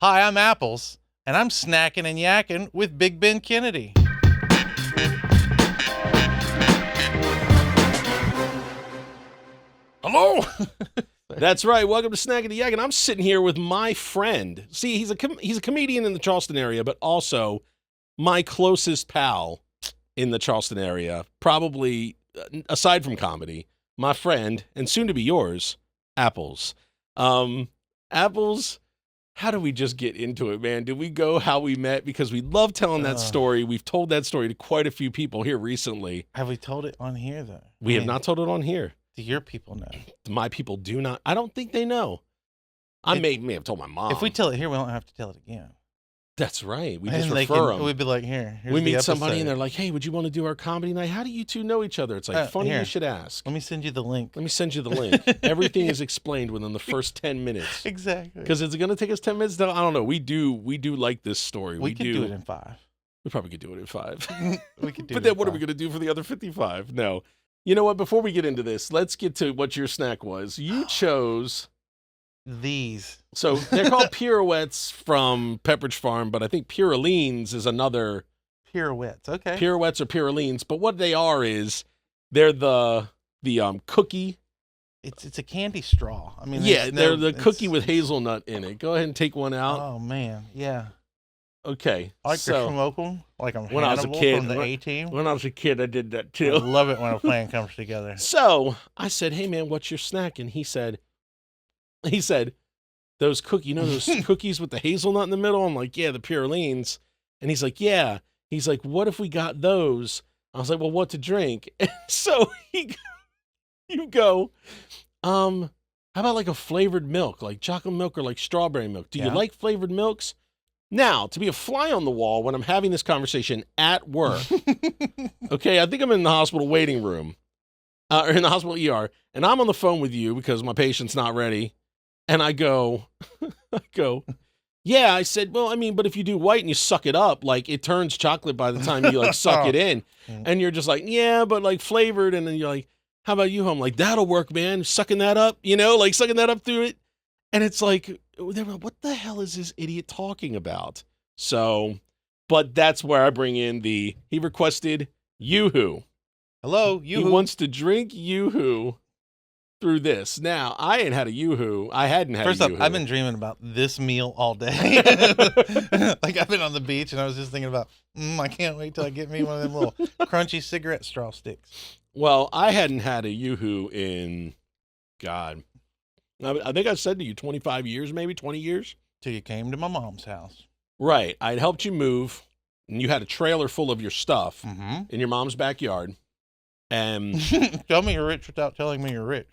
Hi, I'm Apples, and I'm snacking and yakking with Big Ben Kennedy. Hello. That's right. Welcome to Snackin Yakkin. I'm sitting here with my friend. See, he's a comedian in the Charleston area, but also my closest pal in the Charleston area. Probably, aside from comedy, my friend, and soon to be yours, Apples. Apples, how do we just get into it, man? Did we go how we met? Because we love telling that story. We've told that story to quite a few people here recently. Have we told it on here, though? We have not told it on here. Do your people know? My people do not. I don't think they know. I may have told my mom. If we tell it here, we don't have to tell it again. That's right. We and just refer them. We'd be like, here's we meet the somebody episode. and they're like, hey, would you want to do our comedy night? How do you two know each other? It's like, funny here. you should ask. Let me send you the link. Let me send you the link. Everything is explained within the first 10 minutes. Exactly. Because it's going to take us 10 minutes. I don't know. We do like this story. We could do it in 5. We probably could do it in 5. We could do But it then in what are 5. we going to do for the other 55? No. You know what? Before we get into this, let's get to what your snack was. You chose these. So they're called Pirouettes from Pepperidge Farm, but I think Pirouettes is another. Pirouettes, okay. Pirouettes or Pirouettes, but what they are is they're the cookie. It's a candy straw. I mean, yeah, they're the cookie with hazelnut in it. Go ahead and take one out. Oh man, yeah. Okay, I like to smoke them like I'm when I was a Hannibal kid from the A-Team. When I was a kid, I did that I too. love it when a plan comes together. So I said, "Hey man, what's your snack?" And he said, those those cookies with the hazelnut in the middle? I'm like, yeah, the Pirouettes. And he's like, yeah. He's like, what if we got those? I was like, well, what to drink? And so you go, how about like a flavored milk, like chocolate milk or like strawberry milk? Do you like flavored milks? Now, to be a fly on the wall when I'm having this conversation at work, okay, I think I'm in the hospital waiting room, or in the hospital ER, and I'm on the phone with you because my patient's not ready. And I go, yeah, I said, well, I mean, but if you do white and you suck it up, like it turns chocolate by the time you like suck it in. And you're just like, yeah, but like flavored. And then you're like, how about you? I'm like, that'll work, man. Sucking that up, like sucking that up through it. And it's like, what the hell is this idiot talking about? So, but that's where I bring in he requested Yoo-hoo. Hello, Yoo-hoo. He wants to drink Yoo-hoo through this. Now, I ain't had a Yoo-hoo. I hadn't had a Yoo-hoo. First off, I've been dreaming about this meal all day. Like I've been on the beach and I was just thinking about, I can't wait till I get me one of them little crunchy cigarette straw sticks. Well, I hadn't had a Yoo-hoo in, God, I think I said to you 25 years, maybe 20 years. Till you came to my mom's house. Right. I'd helped you move, and you had a trailer full of your stuff Mm-hmm. in your mom's backyard. And tell me you're rich without telling me you're rich.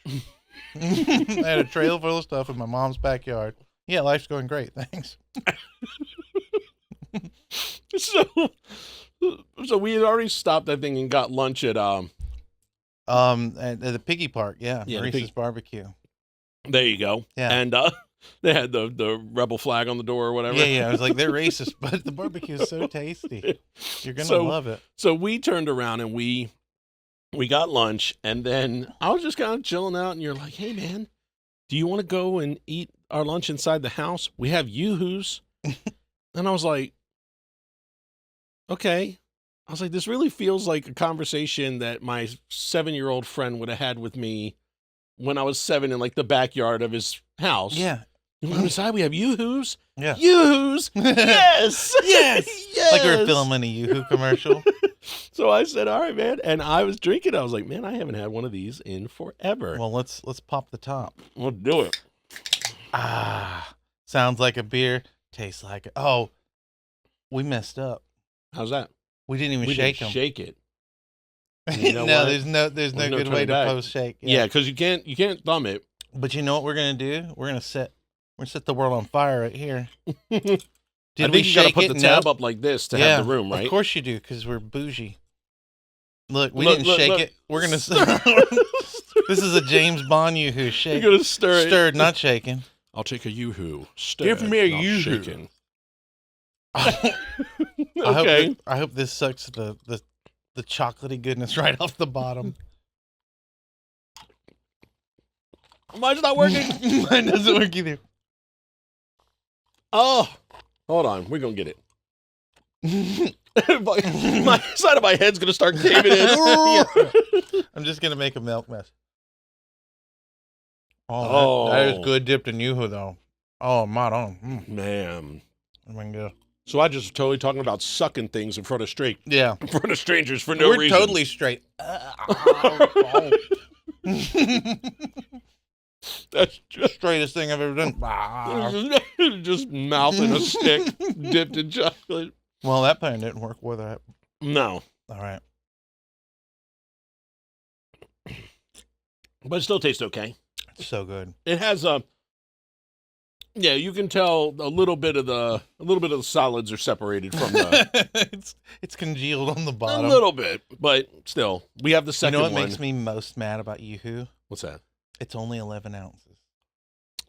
I had a trailer full of stuff in my mom's backyard. Yeah, life's going great. Thanks. So we had already stopped, I think, and got lunch at at the piggy park. Yeah, Maurice's barbecue. There you go. Yeah, and they had the rebel flag on the door or whatever. Yeah. I was like, they're racist, but the barbecue is so tasty. You're gonna love it. So we turned around and we got lunch, and then I was just kind of chilling out, and you're like, hey, man, do you want to go and eat our lunch inside the house? We have Yoo-Hoos. And I was like, okay. I was like, this really feels like a conversation that my 7-year-old friend would have had with me when I was 7 in like the backyard of his house. Yeah. You want to decide we have Yoo-Hoos? Yeah. Yoo-Hoos? Yes! Yes! Like we were filming a Yoo-hoo commercial. So I said, all right, man. And I was drinking. I was like, man, I haven't had one of these in forever. Well, let's pop the top. We'll do it. Sounds like a beer. Tastes like it. Oh, we messed up. How's that? We didn't even shake them. Shake it. You know no, there's no good way to post shake. Yeah, because you can't thumb it. But you know what we're gonna do? We're gonna set the world on fire right here. I think you gotta put the tab up like this to have the room, right? Of course you do, because we're bougie. Look, we didn't shake it. We're gonna. This is a James Bond Yoo-hoo shake. You're gonna stir it. Stirred, not shaken. I'll take a Yoo-hoo. Give me a Yoo-hoo. Okay. I hope this sucks the chocolatey goodness right off the bottom. Mine's not working. Mine doesn't work either. Oh, hold on. We're going to get it. My side of my head's going to start caving in. Yeah. I'm just going to make a milk mess. Oh, that is good dipped in Yoo-hoo, though. Oh, right on. Man. I mean, good. So I just totally talking about sucking things in front of in front of strangers for no reason. We're totally straight. That's just straightest thing I've ever done. Just mouthing a stick dipped in chocolate. Well, that plan didn't work with that. No. All right. But it still tastes okay. It's so good. It has yeah, you can tell a little bit of the solids are separated from the it's congealed on the bottom. A little bit, but still. We have the second one. You know what makes me most mad about Yoo-hoo? What's that? It's only 11 ounces.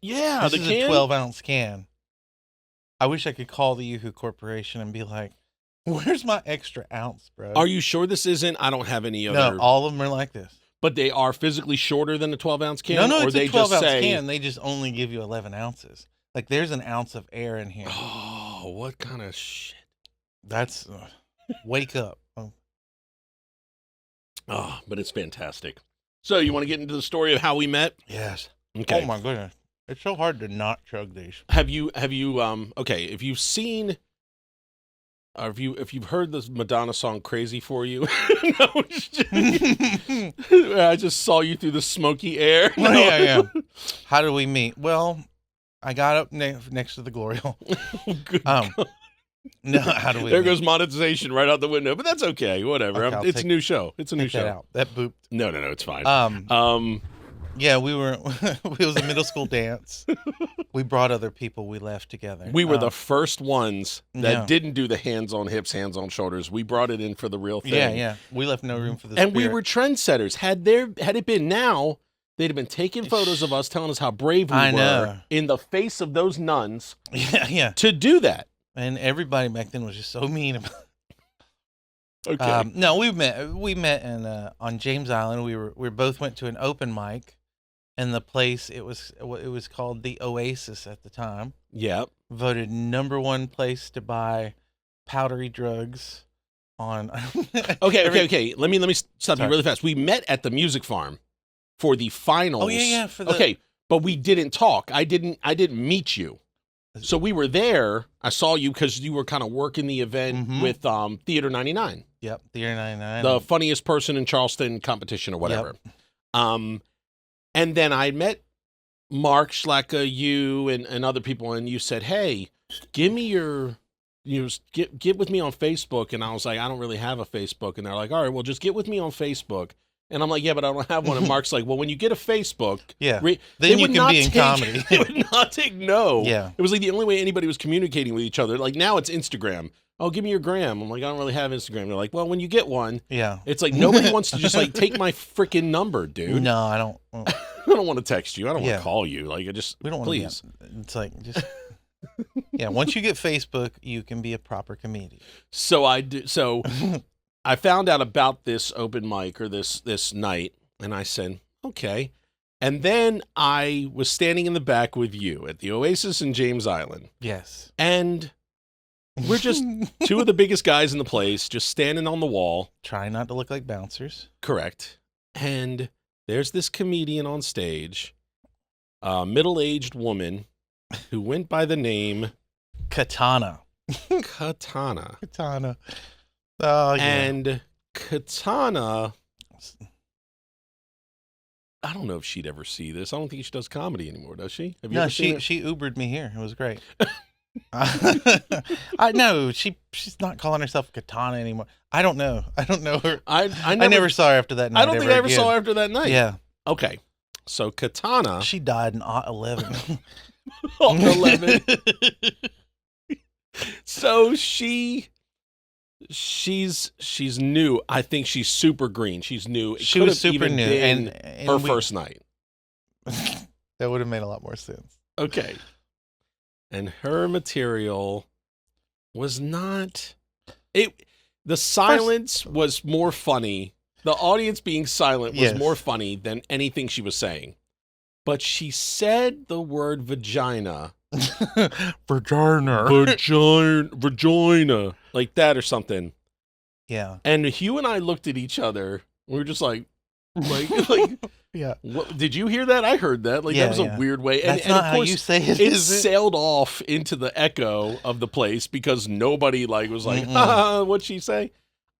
Yeah, this is a 12-ounce can. I wish I could call the Yoo-hoo Corporation and be like, where's my extra ounce, bro? Are you sure this isn't? I don't have any other. No, all of them are like this. But they are physically shorter than a 12-ounce can? No, or it's they a 12-ounce just can. They just only give you 11 ounces. Like, there's an ounce of air in here. Oh, what kind of shit? That's... wake up. Oh, but it's fantastic. So, you want to get into the story of how we met? Yes. Okay. Oh, my goodness. It's so hard to not chug these. Have you, okay, if you've seen... if you've heard this Madonna song "Crazy for You," no, I just saw you through the smoky air. No. Yeah. How did we meet? Well, I got up next to the glory hole. No, how do we? There goes monetization right out the window, but that's okay. Whatever. Okay, it's a new show. It's a new show. That booped. No, it's fine. Yeah, we were. It was a middle school dance. We brought other people. We left together. We were the first ones that didn't do the hands on hips, hands on shoulders. We brought it in for the real thing. Yeah. We left no room for the. And we were trendsetters. Had it been now, they'd have been taking photos of us, telling us how brave we were in the face of those nuns. Yeah. To do that. And everybody back then was just so mean about it. Okay. No, we met in on James Island. We both went to an open mic. And the place, it was called the Oasis at the time. Yep. Voted #1 place to buy powdery drugs on. Okay. Let me stop you really fast. We met at the music farm for the finals. Oh yeah. Okay, but we didn't talk. I didn't meet you. So we were there. I saw you because you were kind of working the event with Theater 99. Yep, Theater 99. The funniest person in Charleston competition or whatever. Yep. And then I met Mark, Schlacka, you, and other people, and you said, "Hey, give me your, get with me on Facebook." And I was like, "I don't really have a Facebook." And they're like, "All right, well, just get with me on Facebook." And I'm like, "Yeah, but I don't have one." And Mark's like, "Well, when you get a Facebook, then you can be in comedy." They would not take no. Yeah, it was like the only way anybody was communicating with each other. Like now, it's Instagram. Oh, give me your gram. I'm like, I don't really have Instagram. They're like, well, when you get one, it's like nobody wants to just like take my freaking number, dude. No, I don't. I don't want to text you. I don't want to call you. Like, we don't please. It's like just once you get Facebook, you can be a proper comedian. So I found out about this open mic or this night, and I said, okay. And then I was standing in the back with you at the Oasis in James Island. Yes, and we're just two of the biggest guys in the place, just standing on the wall. Trying not to look like bouncers. Correct. And there's this comedian on stage, a middle-aged woman who went by the name... Katana. Katana. Oh, yeah. And Katana... I don't know if she'd ever see this. I don't think she does comedy anymore, does she? Have you ever seen her? She Ubered me here. It was great. I know she's not calling herself Katana anymore. I don't know her. I never saw her after that night. I don't think I ever saw her after that night. Yeah. Okay. So Katana, she died in 11. 11. So she's new. I think she's super green. She's new. She was super new, and her first night. That would have made a lot more sense. Okay. And her material was not the silence was more funny. The audience being silent was more funny than anything she was saying. But she said the word vagina Vagina, like that or something. Yeah. And Hugh and I looked at each other. We were just like, Yeah. what, did you hear that? I heard that. Like, Yeah, that was yeah. a weird way. That's And not of course, how you say it, it is it? sailed off into the echo of the place because nobody like was like, what'd she say?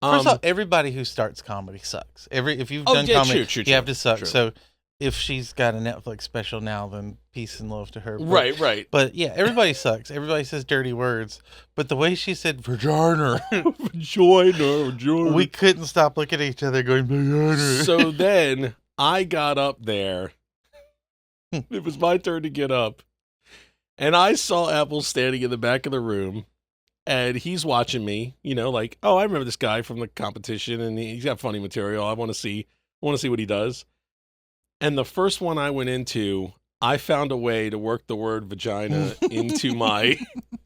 First off, everybody who starts comedy sucks. If you've Oh, done yeah, comedy, true, you have to suck. true. So if she's got a Netflix special now, then peace and love to her. But, Right. But yeah, everybody sucks. Everybody says dirty words. But the way she said vagina, Vagina. we couldn't stop looking at each other going, vagina. So then I got up there. It was my turn to get up. And I saw Apple standing in the back of the room. And he's watching me, you know, like, oh, I remember this guy from the competition, and he's got funny material. I want to see what he does. And the first one I went into, I found a way to work the word vagina into my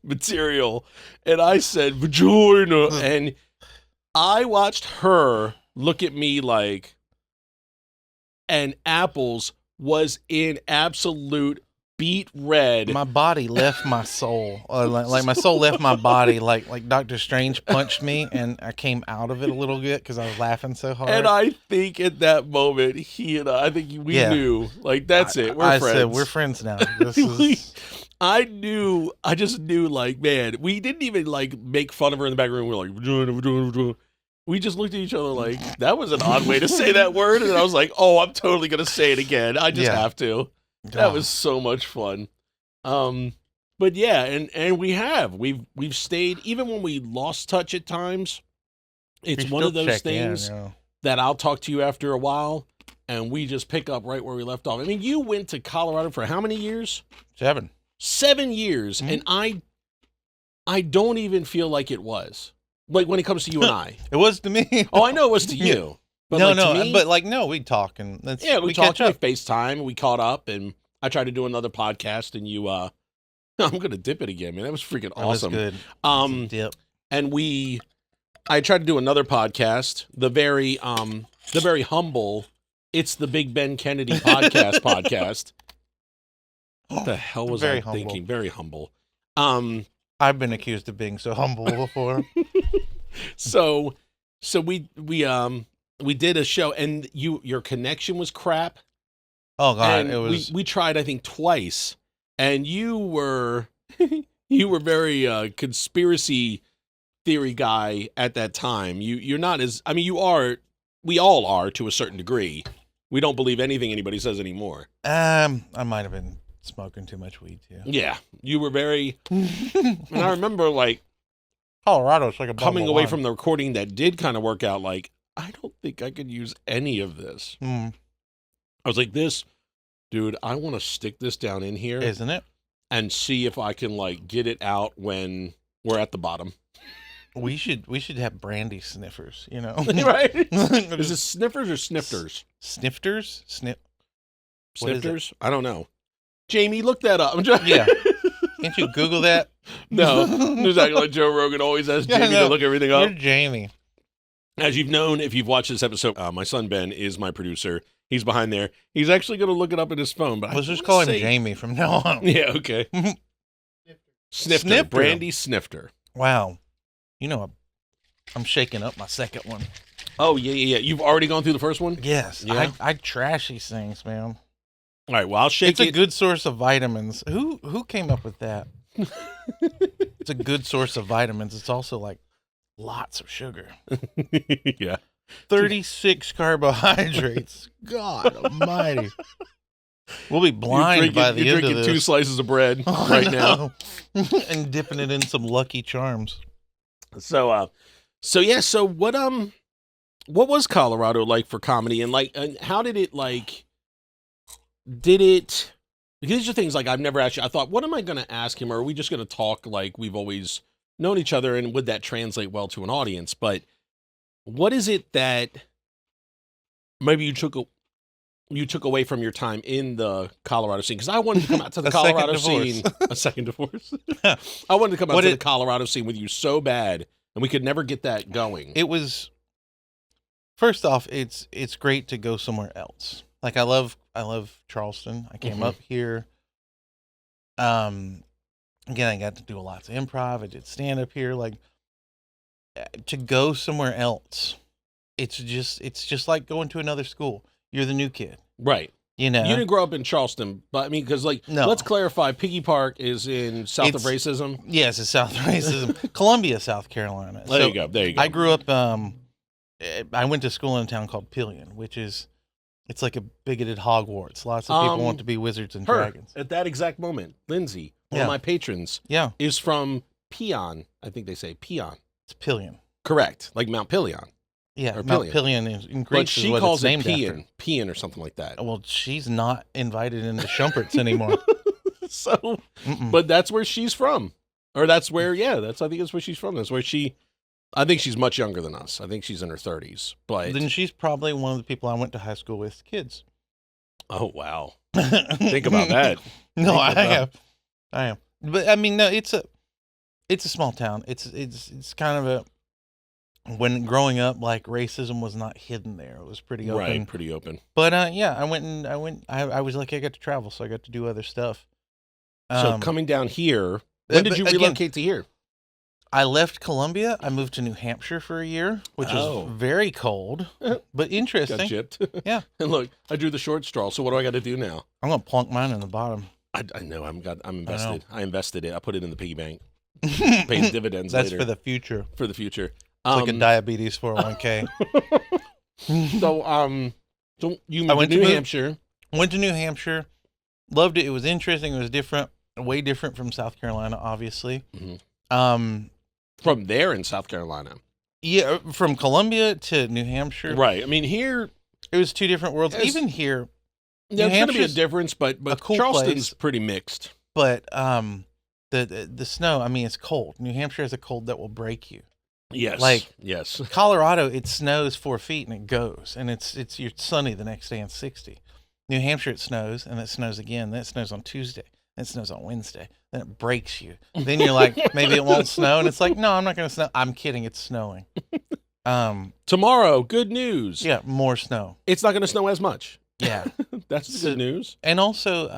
material, and I said vagina, and I watched her look at me like, and Apples was in absolute beet red. My body left my soul. Like my soul left my body. Like Doctor Strange punched me, and I came out of it a little bit because I was laughing so hard. And I think at that moment, he and I think we knew, like, that's it. We're friends. I said, we're friends now. This is... I just knew, like, man, we didn't even, like, make fun of her in the back room. We were like, vagina. We just looked at each other like, that was an odd way to say that word. And I was like, oh, I'm totally going to say it again. I just have to. That was so much fun. But yeah, and we've stayed, even when we lost touch at times. It's one of those things that I'll talk to you after a while, and we just pick up right where we left off. I mean, you went to Colorado for how many years? 7. 7 years, and I don't even feel like it was. Like, when it comes to you and I. It was to me. Oh, I know it was to you. But we talk, and we talked, we FaceTime, we caught up, and I tried to do another podcast, and you, I'm gonna dip it again, man. That was freaking awesome. That was good. Dip. And I tried to do another podcast, the very humble, It's the Big Ben Kennedy podcast. What the hell was I thinking? Very humble. I've been accused of being so humble before. So we did a show, and your connection was crap. Oh God, and it was. We tried, I think, twice, and you were very conspiracy theory guy at that time. You're not as, I mean, you are. We all are to a certain degree. We don't believe anything anybody says anymore. I might have been smoking too much weed too. Yeah, you were very. And I remember, like, Colorado's like a coming away from the recording that did kind of work out. Like, I don't think I could use any of this. I was like, dude, I want to stick this down in here. Isn't it? And see if I can, like, get it out when we're at the bottom. We should have brandy sniffers, you know? Right? Is it sniffers or snifters? Snifters? Snifters? I don't know. Jamie, look that up. Yeah. Can't you Google that? No. There's acting like Joe Rogan always asks Jamie to look everything up. You're Jamie. As you've known, if you've watched this episode, my son Ben is my producer. He's behind there. He's actually going to look it up in his phone. But let's just call him Jamie from now on. Yeah, okay. Snifter. Brandy Snifter. Wow. You know, I'm shaking up my second one. Oh, yeah. You've already gone through the first one? Yes. Yeah. I trash these things, man. All right, well, I'll shake it. It's a good source of vitamins. Who came up with that? It's a good source of vitamins. It's also like lots of sugar. Yeah. 36 carbohydrates. God almighty. We'll be blind by the end of this. You're drinking 2 slices of bread right now. And dipping it in some Lucky Charms. So what was Colorado like for comedy, and how did it, like, these are things, like, I've never asked you. I thought, what am I going to ask him? Or are we just going to talk like we've always known each other, and would that translate well to an audience? But what is it that maybe you took away from your time in the Colorado scene? Because I wanted to come out to the Colorado scene. A second divorce. I wanted to come out to the Colorado scene with you so bad, and we could never get that going. It was, first off, it's great to go somewhere else. Like, I love Charleston. I came up here. again, I got to do lots of improv. I did stand up here. Like, to go somewhere else, it's just like going to another school. You're the new kid, Right. you know. You didn't grow up in Charleston, but I mean, because No. let's clarify, Piggy Park is in south of It's- racism. Yes, it's South Racism, Columbia, South Carolina. There you go. There you go. I grew up. I went to school in a town called Piouettes, which is, it's like a bigoted Hogwarts. Lots of people want to be wizards and dragons. At that exact moment, Lindsay, one Yeah. of my patrons, Yeah, is from Pion. I think they say Pion. it's Piouettes. Correct, like Mount Pelion. Yeah, Or Mount Pillion. Pillion in Greece But she is what calls it's it named Pion, after. Pion or something like that. Well, she's not invited into Shumperts anymore. So, Mm-mm. but that's where she's from, or that's where, yeah, I think that's where she's from. That's where I think she's much younger than us. I think she's in her 30s. But Then she's probably one of the people I went to high school with, kids. oh wow, think about that. No, Think I about- am. But I mean, no, it's a small town. It's kind of a, when growing up, like, racism was not hidden there. It was pretty open. Right, pretty open. But yeah, I was lucky I got to travel, so I got to do other stuff. So coming down here, when did but you again, relocate to here? I left Columbia. I moved to New Hampshire for a year, which Oh. was very cold, but Got interesting. gypped. Yeah. And look, I drew the short straw. So what do I got to do now? I'm gonna plunk mine in the bottom. I know I'm invested. I invested it. I put it in the piggy bank. Pays dividends That's later for the future. for the future. It's like a diabetes 401k. So you I moved went to to New move- Hampshire. Went to New Hampshire. Loved it. It was interesting. It was different. Way different from South Carolina, obviously. Mhm. Um, From there in South Carolina. yeah, from Columbia to New Hampshire, Right. I mean, here, it was two different worlds. Yes. Even here, there's going to be a Hampshire's difference, but a cool Charleston's place. pretty mixed. but the snow. I mean, it's cold. New Hampshire has a cold that will break you. Yes. Like- yes. Colorado, it snows 4 feet and it goes, and it's you're sunny the next day and 60. New Hampshire, it snows and it snows again. Then it snows on Tuesday. Then it snows on Wednesday. Then it breaks you. Then you're like, maybe it won't snow, and it's like, no, I'm not going to snow. I'm kidding. It's snowing. Tomorrow, good news. Yeah, more snow. It's not going to snow as much. Yeah, That's the good news. and also,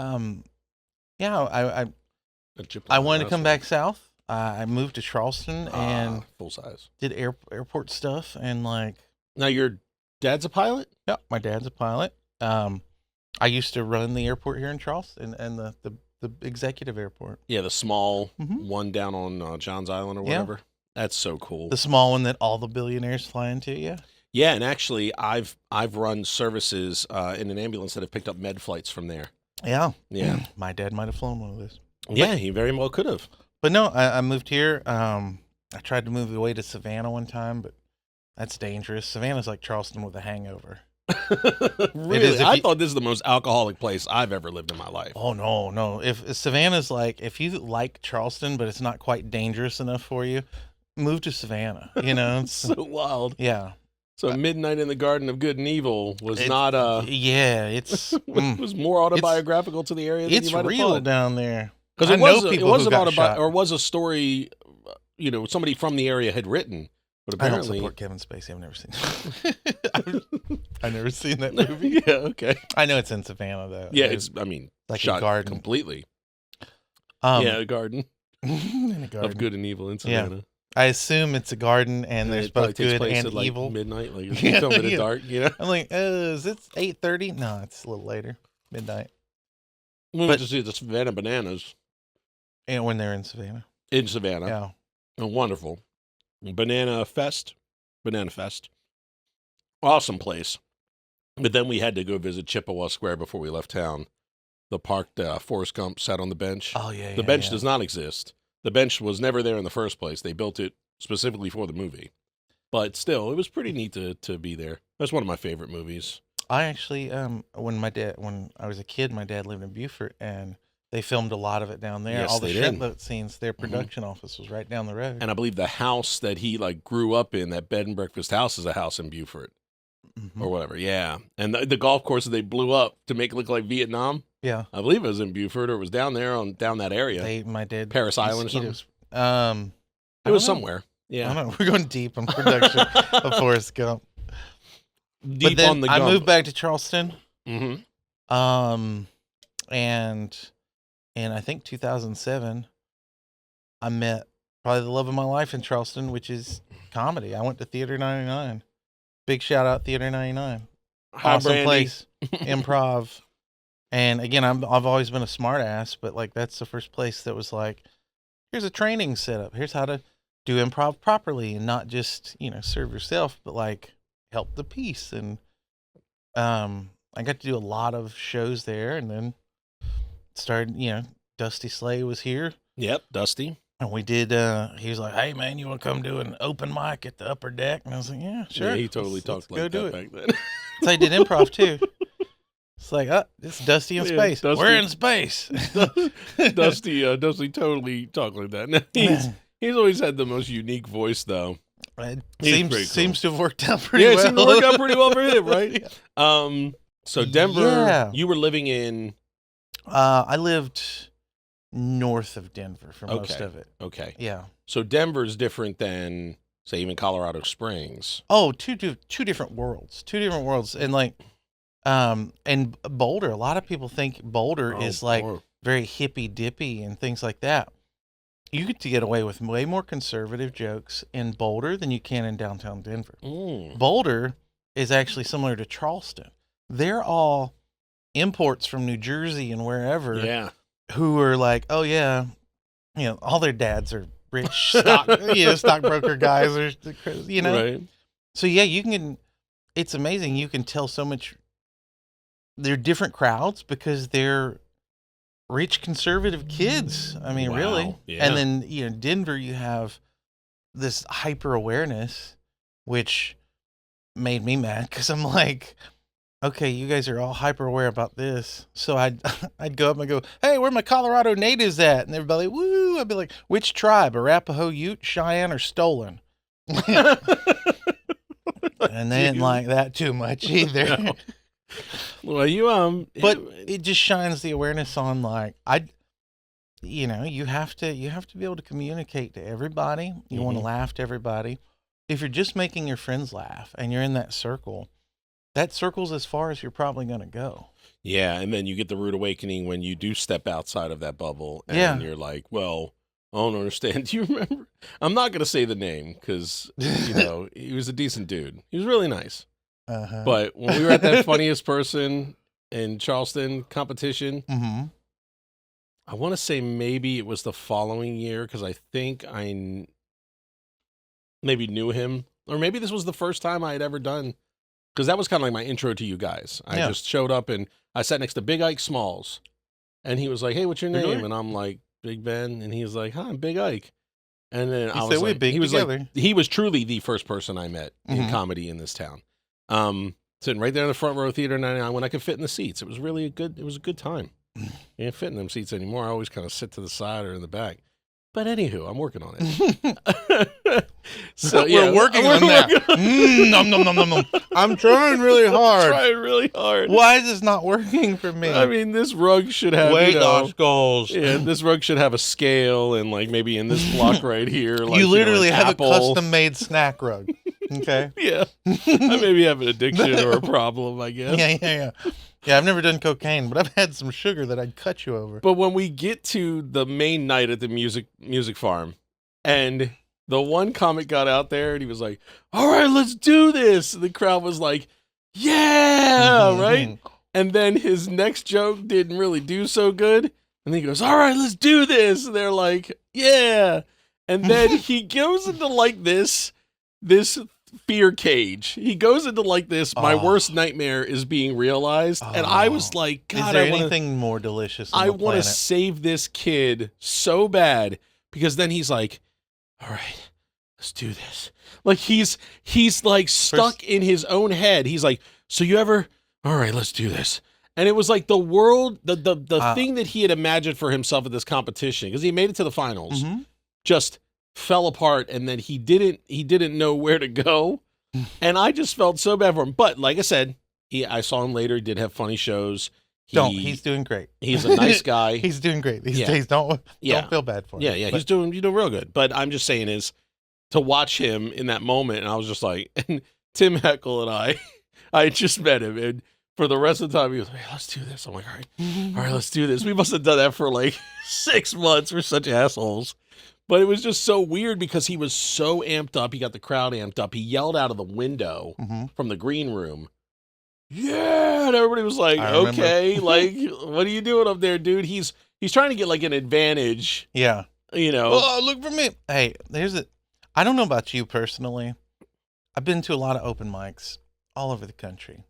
yeah, I wanted to come back south. I moved to Charleston and full size. did airport stuff, and like, Now your dad's a pilot? yeah, my dad's a pilot. I used to run the airport here in Charleston and the executive airport, Yeah, the small Mhm. one down on Johns Island or Yeah. whatever. That's so cool. the small one that all the billionaires fly into. Yeah, Yeah, and actually, I've run services in an ambulance that have picked up med flights from there. yeah, Yeah, My dad might have flown one of those, yeah, he very well could have. but no, I moved here. I tried to move away to Savannah one time, but that's dangerous. Savannah's like Charleston with a hangover. Really, if I you- thought this is the most alcoholic place I've ever lived in my life. Oh no. If Savannah's like, if you like Charleston, but it's not quite dangerous enough for you, move to Savannah. You know, it's, So wild. yeah, So Midnight in the Garden of Good and Evil was It's- not yeah. It's was more autobiographical to the area than it's you might have real thought. down there. Because I it know was people it was who an got shot. or was a story, somebody from the area had written, but I don't apparently support Kevin Spacey. I've never seen. I've never seen that movie. yeah, okay, I know it's in Savannah though. yeah, it's like shot a garden. completely. Yeah, Yeah, a garden in a garden. of good and evil in Yeah. Savannah. I assume it's a garden, and there's it probably both takes good place and at like evil. midnight, like it's Yeah, filmed in the yeah. dark. I'm like, is it 8:30? No, it's a little later, midnight. We But- went to see the Savannah Bananas And when they're in Savannah, in Savannah. yeah. Oh, wonderful. Banana Fest. Awesome place. But then we had to go visit Chippewa Square before we left town. The park Forrest Gump sat on the bench. Oh yeah. The bench does not exist. The bench was never there in the first place. They built it specifically for the movie. But still, it was pretty neat to be there. That's one of my favorite movies. I actually, when I was a kid, my dad lived in Beaufort, and they filmed a lot of it down there. Yes, All the they shrimp did. boat scenes, their production office was right down the road. And I believe the house that he grew up in, that bed and breakfast house, is a house in Beaufort Mhm. or whatever. Yeah. And the golf course that they blew up to make it look like Vietnam, Yeah, I believe it was in Beaufort or it was down there down that area. my dad. Paris Island or something? mosquitoes. It I was don't know. somewhere. I Yeah. don't know. We're going deep on production of Forrest Gump. Deep But then on the I Gump. moved back to Charleston, Mm-hmm. and in I think 2007, I met probably the love of my life in Charleston, which is comedy. I went to Theater 99. Big shout out Theater 99. Hi, Awesome Brandy. place. Improv. And again, I've always been a smart ass, but like that's the first place that was like, here's a training setup. Here's how to do improv properly and not just, serve yourself, but like help the piece. And I got to do a lot of shows there, and then started, Dusty Slay was here. Yep, Dusty. And we did, he was like, hey, man, you want to come do an open mic at the upper deck? And I was like, yeah, sure. Yeah, he totally talked like that back then. So I did improv, too. It's like, it's Dusty in space. Dusty. We're in space. Dusty totally talked like that. He's always had the most unique voice, though. It Cool. seems to have worked out pretty well. Yeah, it seemed to work out pretty well for him, right? Yeah. So Denver, you were living in... I lived north of Denver for most of it. Okay. Yeah. So Denver's different than, say, even Colorado Springs. Oh, two different worlds. Two different worlds. And like, and Boulder, a lot of people think Boulder is like very hippy dippy and things like that. You get to get away with way more conservative jokes in Boulder than you can in downtown Denver. Boulder is actually similar to Charleston. They're all imports from New Jersey and wherever. Yeah. Who are like, oh yeah, all their dads are rich stockbroker guys, or Right. So yeah, it's amazing. You can tell so much. They're different crowds because they're rich conservative kids. I mean, really. Yeah. And then Denver, you have this hyper awareness, which made me mad because I'm like, okay, you guys are all hyper aware about this. So I'd go up and go, hey, where my Colorado natives at? And everybody, woo! I'd be like, which tribe? Arapaho, Ute, Cheyenne, or Stolen? And they didn't like that too much either. No. Well, but it just shines the awareness on like you have to be able to communicate to everybody. You want to laugh to everybody. If you're just making your friends laugh and you're in that circle's as far as you're probably going to go. Yeah, and then you get the rude awakening when you do step outside of that bubble, and you're like, well, I don't understand. Do you remember? I'm not going to say the name because, he was a decent dude. He was really nice. Uh-huh. But when we were at that funniest person in Charleston competition, I want to say maybe it was the following year because I think I maybe knew him, or maybe this was the first time I had ever done, because that was kind of like my intro to you guys. I just showed up and I sat next to Big Ike Smalls, and he was like, hey, what's your name? And I'm like, Big Ben. And he was like, hi, I'm Big Ike. And then I was like, he was truly the first person I met in comedy in this town. Sitting right there in the front row of Theater 99 when I could fit in the seats. It was really it was a good time. You can't fit in them seats anymore. I always kind of sit to the side or in the back. But anywho, I'm working on it. So we're working on that. Nom, nom, nom, nom, nom. I'm trying really hard. Why is this not working for me? I mean, this rug should have weight loss goals. Yeah, this rug should have a scale, and like maybe in this block right here, like, you literally have apple. a custom-made snack rug. Okay. Yeah, I maybe have an addiction or a problem, I guess. Yeah. Yeah, I've never done cocaine, but I've had some sugar that I'd cut you over. But when we get to the main night at the music farm, and the one comic got out there and he was like, all right, let's do this. And the crowd was like, yeah, right? And then his next joke didn't really do so good. And then he goes, all right, let's do this. And they're like, yeah. And then he goes into like this fear cage. He goes into like this, my worst nightmare is being realized. And I was like, God, is there anything more delicious on I the want planet? to save this kid so bad, because then he's like, all right, let's do this. Like he's like stuck in his own head. He's like, so you ever, all right, let's do this. And it was like the world, the thing that he had imagined for himself at this competition, because he made it to the finals, just fell apart, and then he didn't know where to go. And I just felt so bad for him. But like I said, I saw him later. He did have funny shows. He's doing great. He's a nice guy. He's doing great these days. Don't feel bad for him. Yeah. He's doing real good. But I'm just saying is to watch him in that moment, and I was just like, and Tim Heckle and I had just met him, and for the rest of the time he was like, hey, let's do this. I'm like, all right, let's do this. We must have done that for like 6 months. We're such assholes. But it was just so weird because he was so amped up. He got the crowd amped up. He yelled out of the window from the green room, yeah, and everybody was like, okay, like, what are you doing up there, dude? He's trying to get like an advantage. Yeah. You know. Oh, look for me. Hey, I don't know about you personally. I've been to a lot of open mics all over the country.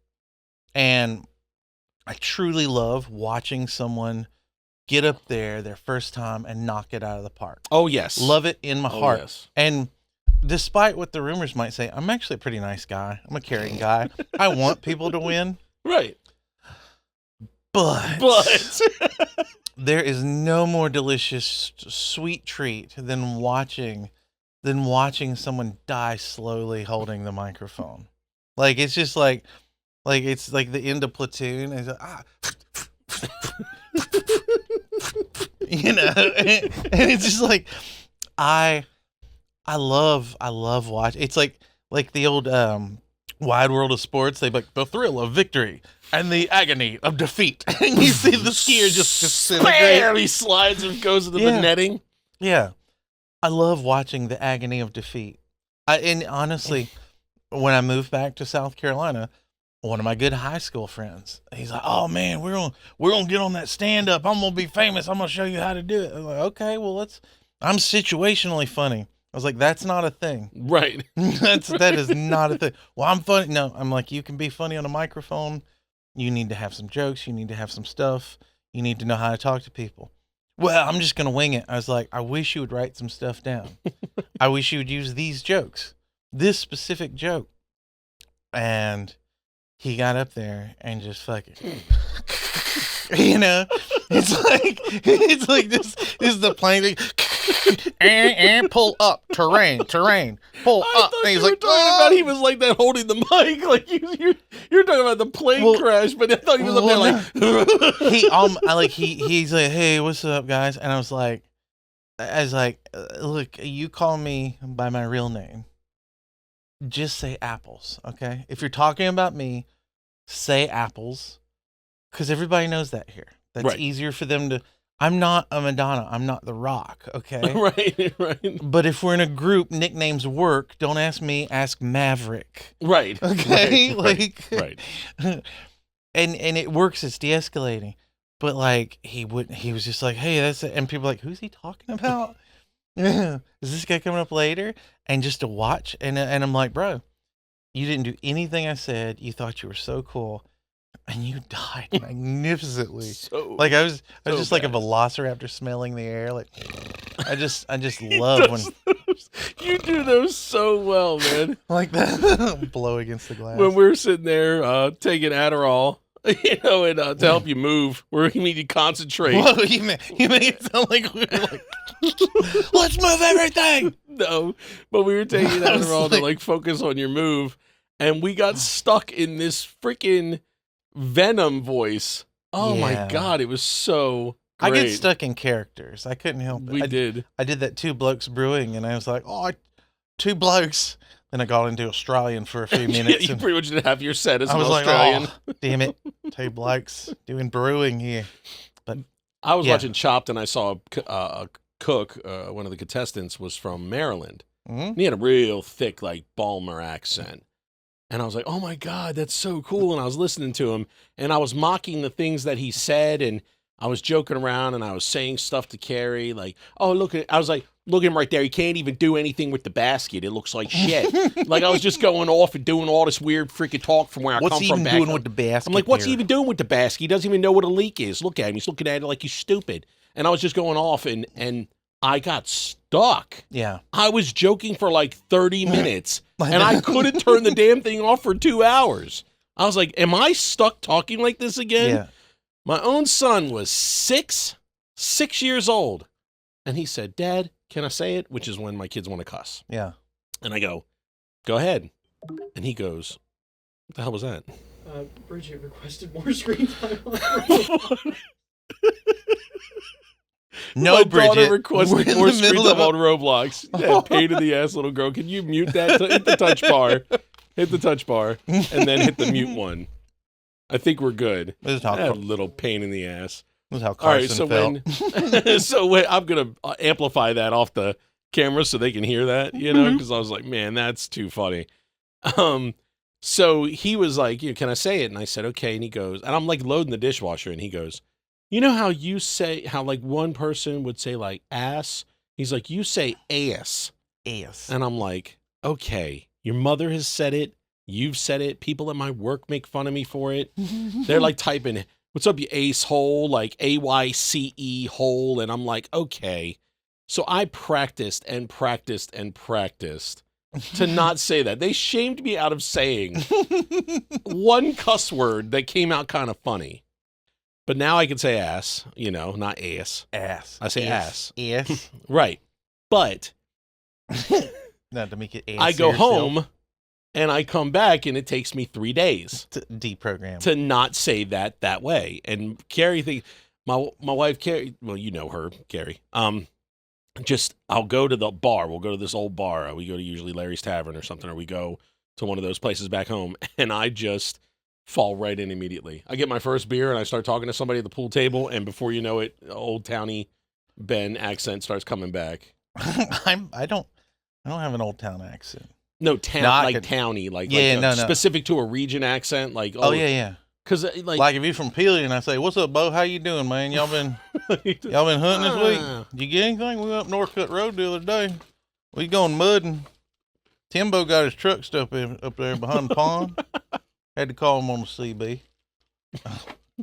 And I truly love watching someone get up there their first time and knock it out of the park. Oh, yes. Love it in my heart. Yes. And despite what the rumors might say, I'm actually a pretty nice guy. I'm a caring guy. I want people to win. Right. But there is no more delicious, sweet treat than watching someone die slowly holding the microphone. Like, it's just like it's like the end of Platoon. It's like, you know, and it's just like, I love watching. It's like the old Wide World of Sports. They like the thrill of victory and the agony of defeat. And you see the skier just disintegrate. He slides and goes into the netting. Yeah. I love watching the agony of defeat. And honestly, when I moved back to South Carolina, one of my good high school friends, he's like, "Oh man, we're gonna get on that stand up. I'm gonna be famous. I'm gonna show you how to do it." I'm like, "Okay, well I'm situationally funny." I was like, "That's not a thing." Right. That is not a thing. Well, I'm funny. No, I'm like, you can be funny on a microphone. You need to have some jokes. You need to have some stuff. You need to know how to talk to people. Well, I'm just going to wing it. I was like, I wish you would write some stuff down. I wish you would use these jokes, this specific joke. And he got up there and just fucking, you know, it's like this is the plane thing. and pull up, terrain, pull up. And he's like, about he was like that holding the mic, like you're talking about the plane crash, but I thought he was up there like he's like, "Hey, what's up, guys?" And I was like, "Look, you call me by my real name. Just say apples, okay? If you're talking about me, say apples, because everybody knows that here. That's easier for them to." I'm not a Madonna. I'm not The Rock, okay? Right. But if we're in a group, nicknames work. Don't ask me, ask Maverick. Right. Okay? Right. And it works, it's de-escalating. But like he was just like, "Hey, that's it." And people are like, "Who's he talking about? Is this guy coming up later?" And just to watch, and I'm like, "Bro, you didn't do anything I said. You thought you were so cool. And you died magnificently." Like I was just like a velociraptor smelling the air. Like I just love when you do those so well, man. Like that blow against the glass. When we're sitting there taking Adderall, you know, and to help you move, where you need to concentrate. Whoa, you made it sound like we were like, "Let's move everything." No, but we were taking Adderall to like focus on your move, and we got stuck in this freaking Venom voice. Oh my God, it was so great. I get stuck in characters. I couldn't help it. I did that Two Blokes Brewing, and I was like, "Oh, two blokes." Then I got into Australian for a few minutes. You pretty much did have your set as an Australian. Like, "Oh, damn it, two blokes doing brewing here." But I was watching Chopped, and I saw a cook. One of the contestants was from Maryland. And he had a real thick, like Balmer accent. And I was like, "Oh my God, that's so cool." And I was listening to him, and I was mocking the things that he said, and I was joking around, and I was saying stuff to Carrie, like, "Oh, I was like, look at him right there. He can't even do anything with the basket. It looks like shit." Like I was just going off and doing all this weird freaking talk from where I come from. What's he even doing with the basket? I'm like, "What's he even doing with the basket? He doesn't even know what a leak is. Look at him. He's looking at it like he's stupid." And I was just going off, and I got stuck. Yeah. I was joking for like 30 minutes, and I couldn't turn the damn thing off for 2 hours. I was like, "Am I stuck talking like this again?" Yeah. My own son was 6 years old, and he said, "Dad, can I say it?" Which is when my kids want to cuss. Yeah. And I go, "Go ahead." And he goes, "What the hell was that?" Bridget requested more screen time. No, my Bridget. daughter requested more screen time on Roblox. Yeah, pain in the ass, little girl. Can you mute that? Hit the touch bar. Hit the touch bar, and then hit the mute one. I think we're good. This is how That little pain in the ass. This is how Carson felt. So when I'm gonna amplify that off the camera so they can hear that, because I was like, man, that's too funny. So he was like, can I say it? And I said, okay. And he goes, and I'm like loading the dishwasher, and he goes, you know how you say, how like one person would say like ass? He's like, you say ass. Ass. And I'm like, okay, your mother has said it. You've said it. People at my work make fun of me for it. They're like typing, what's up, you ace hole, like AYCE hole. And I'm like, okay. So I practiced and practiced and practiced to not say that. They shamed me out of saying one cuss word that came out kind of funny. But now I can say ass, not ass. Ass. I say ass. Ass. Right. But Not to make it ass. I go home and I come back and it takes me 3 days to deprogram. to not say that way. And Carrie thinks, my wife, Carrie, well, you know her, Carrie. I'll go to the bar. We'll go to this old bar. We go to usually Larry's Tavern or something, or we go to one of those places back home. And I just fall right in immediately. I get my first beer and I start talking to somebody at the pool table. And before you know it, old towny Ben accent starts coming back. I don't have an old town accent. No, towny, specific to a region accent. Like, oh yeah. Because like if you're from Peely and I say, "What's up, Bo? How you doing, man? Y'all been hunting this week? Did you get anything? We went up Northcutt Road the other day. We going mudding. Timbo got his truck stuff up there behind the pond. Had to call him on the CB.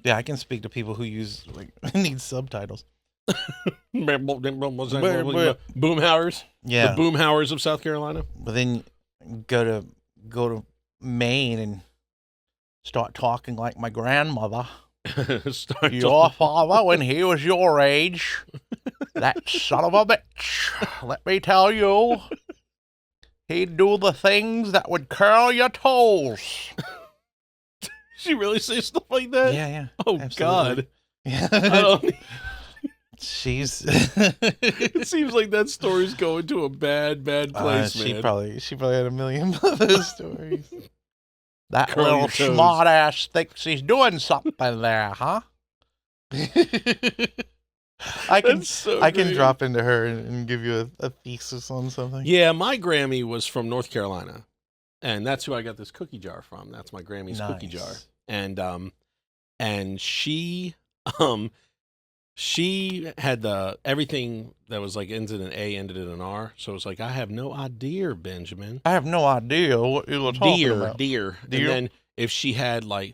Yeah, I can speak to people who need subtitles. Boomhauers. Yeah, the Boomhauers of South Carolina. But then go to Maine and start talking like my grandmother. Your father, when he was your age, that son of a bitch, let me tell you, he'd do the things that would curl your toes. She really say stuff like that? Yeah. Oh, absolutely. God. Yeah. It seems like that story's going to a bad place, man. She probably had a million of those stories. That Curl little your toes. smart ass thinks he's doing something there, huh? I can drop into her and give you a thesis on something. Yeah, my Grammy was from North Carolina, and that's who I got this cookie jar from. That's my Grammy's cookie jar, and she had everything that was like ended in A ended in an R. So it was like, I have no idea, Benjamin. I have no idea what you were talking about. Dear. And then if she had like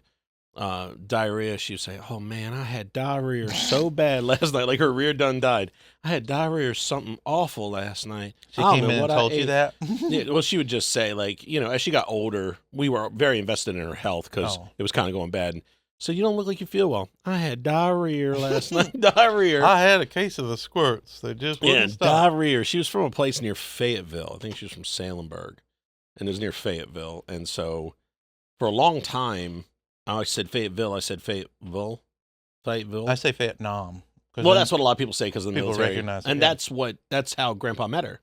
diarrhea, she would say, oh man, I had diarrhea so bad last night. Like her rear done died. I had diarrhea or something awful last night. She came in and told you that? Yeah, well, she would just say, like, as she got older, we were very invested in her health because it was kind of going bad. So you don't look like you feel well. I had diarrhea last night. Diarrhea. I had a case of the squirts. They just wouldn't stop. Diarrhea. She was from a place near Fayetteville. I think she was from Salemburg, and it was near Fayetteville. And so for a long time, I said Fayetteville. I said Fayetteville. I say Vietnam. Well, that's what a lot of people say because of the military. Recognize it, and that's how Grandpa met her.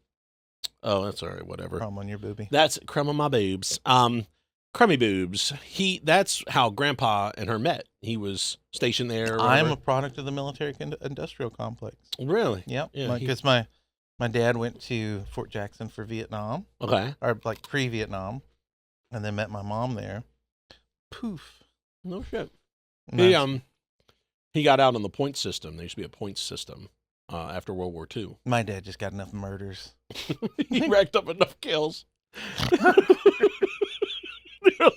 Oh, that's all right. Whatever. Crumb on your boobie. That's crumb on my boobs. Crummy boobs. That's how Grandpa and her met. He was stationed there. I am a product of the military industrial complex. Really? Yep. Yeah. Because my dad went to Fort Jackson for Vietnam. Okay. Or like pre-Vietnam, and then met my mom there. Poof. No shit. Nice. He got out on the point system. There used to be a point system after World War II. My dad just got enough murders. He racked up enough kills.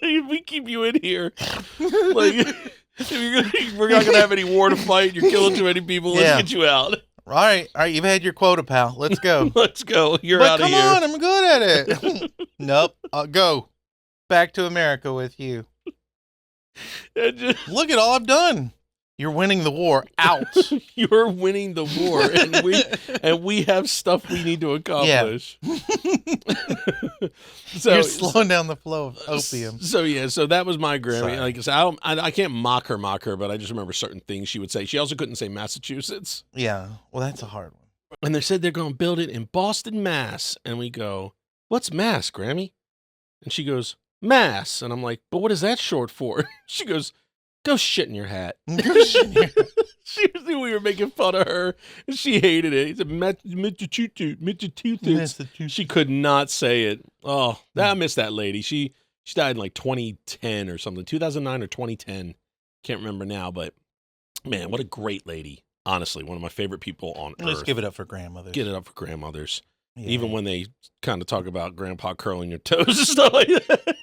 We keep you in here. Like, we're not gonna have any war to fight. You're killing too many people. Let's get you out. All right, you've had your quota, pal. Let's go. Let's go. You're out of here. Come on, I'm good at it. Nope. I'll go back to America with you. Look at all I've done. You're winning the war. Out. You're winning the war, and we have stuff we need to accomplish. Yeah. So you're slowing down the flow of opium. So that was my Grammy. Sorry. Like I said, I can't mock her, but I just remember certain things she would say. She also couldn't say Massachusetts. Yeah, well, that's a hard one. And they said they're going to build it in Boston, Mass. And we go, what's Mass, Grammy? And she goes, Mass. And I'm like, but what is that short for? She goes, Go shit in your hat. That's Seriously, we were making fun of her. And she hated it. He said, she could not say it. Oh, I miss that lady. She died in like 2010 or something, 2009 or 2010. Can't remember now, but man, what a great lady. Honestly, one of my favorite people on earth. Let's give it up for grandmothers. Get it up for grandmothers. Yeah. Even when they kind of talk about grandpa curling your toes and stuff like that.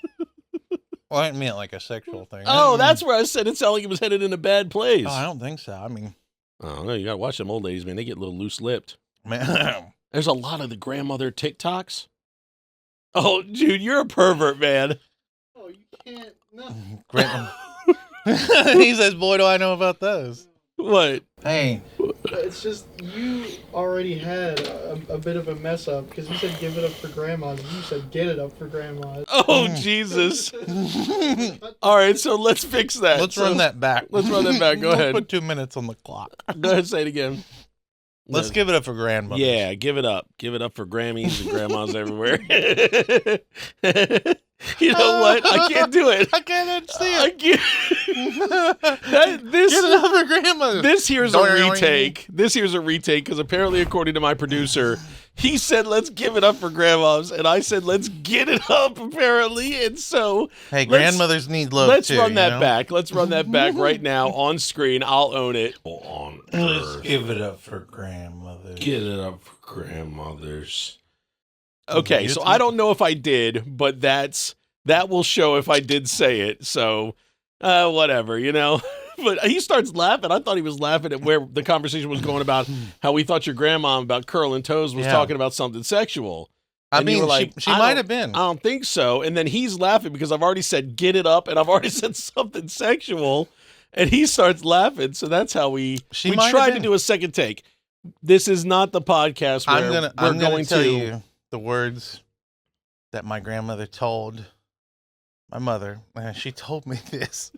Well, I didn't mean it like a sexual thing. Oh, that's where I said it sounded like it was headed in a bad place. Oh, I don't think so. I mean, Oh, no, you got to watch them old ladies, man. They get a little loose-lipped. man, There's a lot of the grandmother Tik Toks. Oh, dude, you're a pervert, man. Oh, you can't. No. grandma. He says, "Boy, do I know about those." What? Hey, It's just you already had a bit of a mess up because you said give it up for grandmas and you said get it up for grandmas. Oh, Jesus. All right, so let's fix that. let's run that back. Let's run that back. Go We'll ahead. Put 2 minutes on the clock. Go ahead, say it again. Let's give it up for grandmothers. Yeah, give it up. Give it up for Grammys and grandmas everywhere. You know what? I can't do it. I can't see I it. can't. This Get it up for grandmothers. This here's a Doing. retake. This here's a retake because apparently, according to my producer, he said, let's give it up for grandmas. And I said, let's get it up, apparently. And so. Hey, grandmothers need love Let's too. run that you know? back. Let's run that back right now on screen. I'll own it. On Let's Earth. give it up for grandmothers. Get it up for grandmothers. Okay, so I don't know if I did, but that will show if I did say it. So, whatever, you know. But he starts laughing. I thought he was laughing at where the conversation was going about how we thought your grandma about curling toes was talking about something sexual. I And you mean, were like, she might have been. I don't think so. And then he's laughing because I've already said get it up and I've already said something sexual. And he starts laughing. So that's how we She might have tried to been. do a second take. This is not the podcast where I'm gonna going tell to you the words that my grandmother told my mother. And she told me this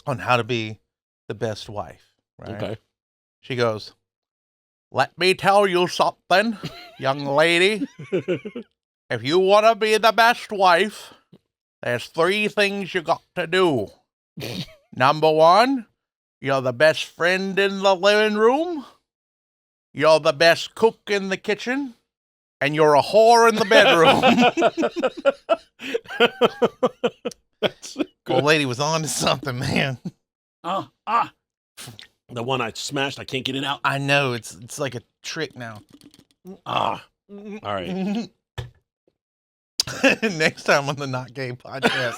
on how to be the best wife. Right? Okay. She goes, "Let me tell you something, young lady. If you want to be the best wife, there's 3 things you got to do. Number 1, you're the best friend in the living room. You're the best cook in the kitchen. And you're a whore in the bedroom." That's good. Old lady was on to something, man. The one I smashed, I can't get it out. I know, it's like a trick now. All right. Next time on the Not Gay podcast.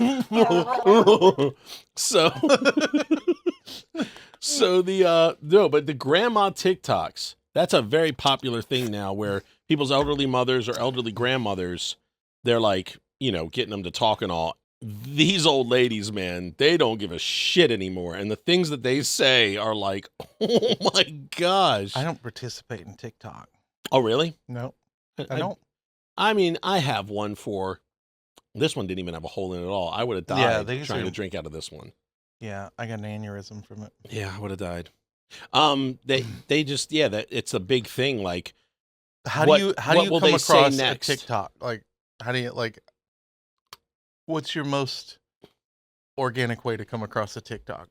So but the grandma TikToks, that's a very popular thing now where people's elderly mothers or elderly grandmothers, they're like, you know, getting them to talk and all. These old ladies, man, they don't give a shit anymore. And the things that they say are like, oh my gosh. I don't participate in TikTok. Oh, really? No, I don't. I mean, I have one for, this one didn't even have a hole in it at all. I would have died they trying say- to drink out of this one. Yeah, I got an aneurysm from it. Yeah, I would have died. They just, that it's a big thing. Like, How What- do you what will come they say across a next? TikTok? Like, how do you what's your most organic way to come across a TikTok?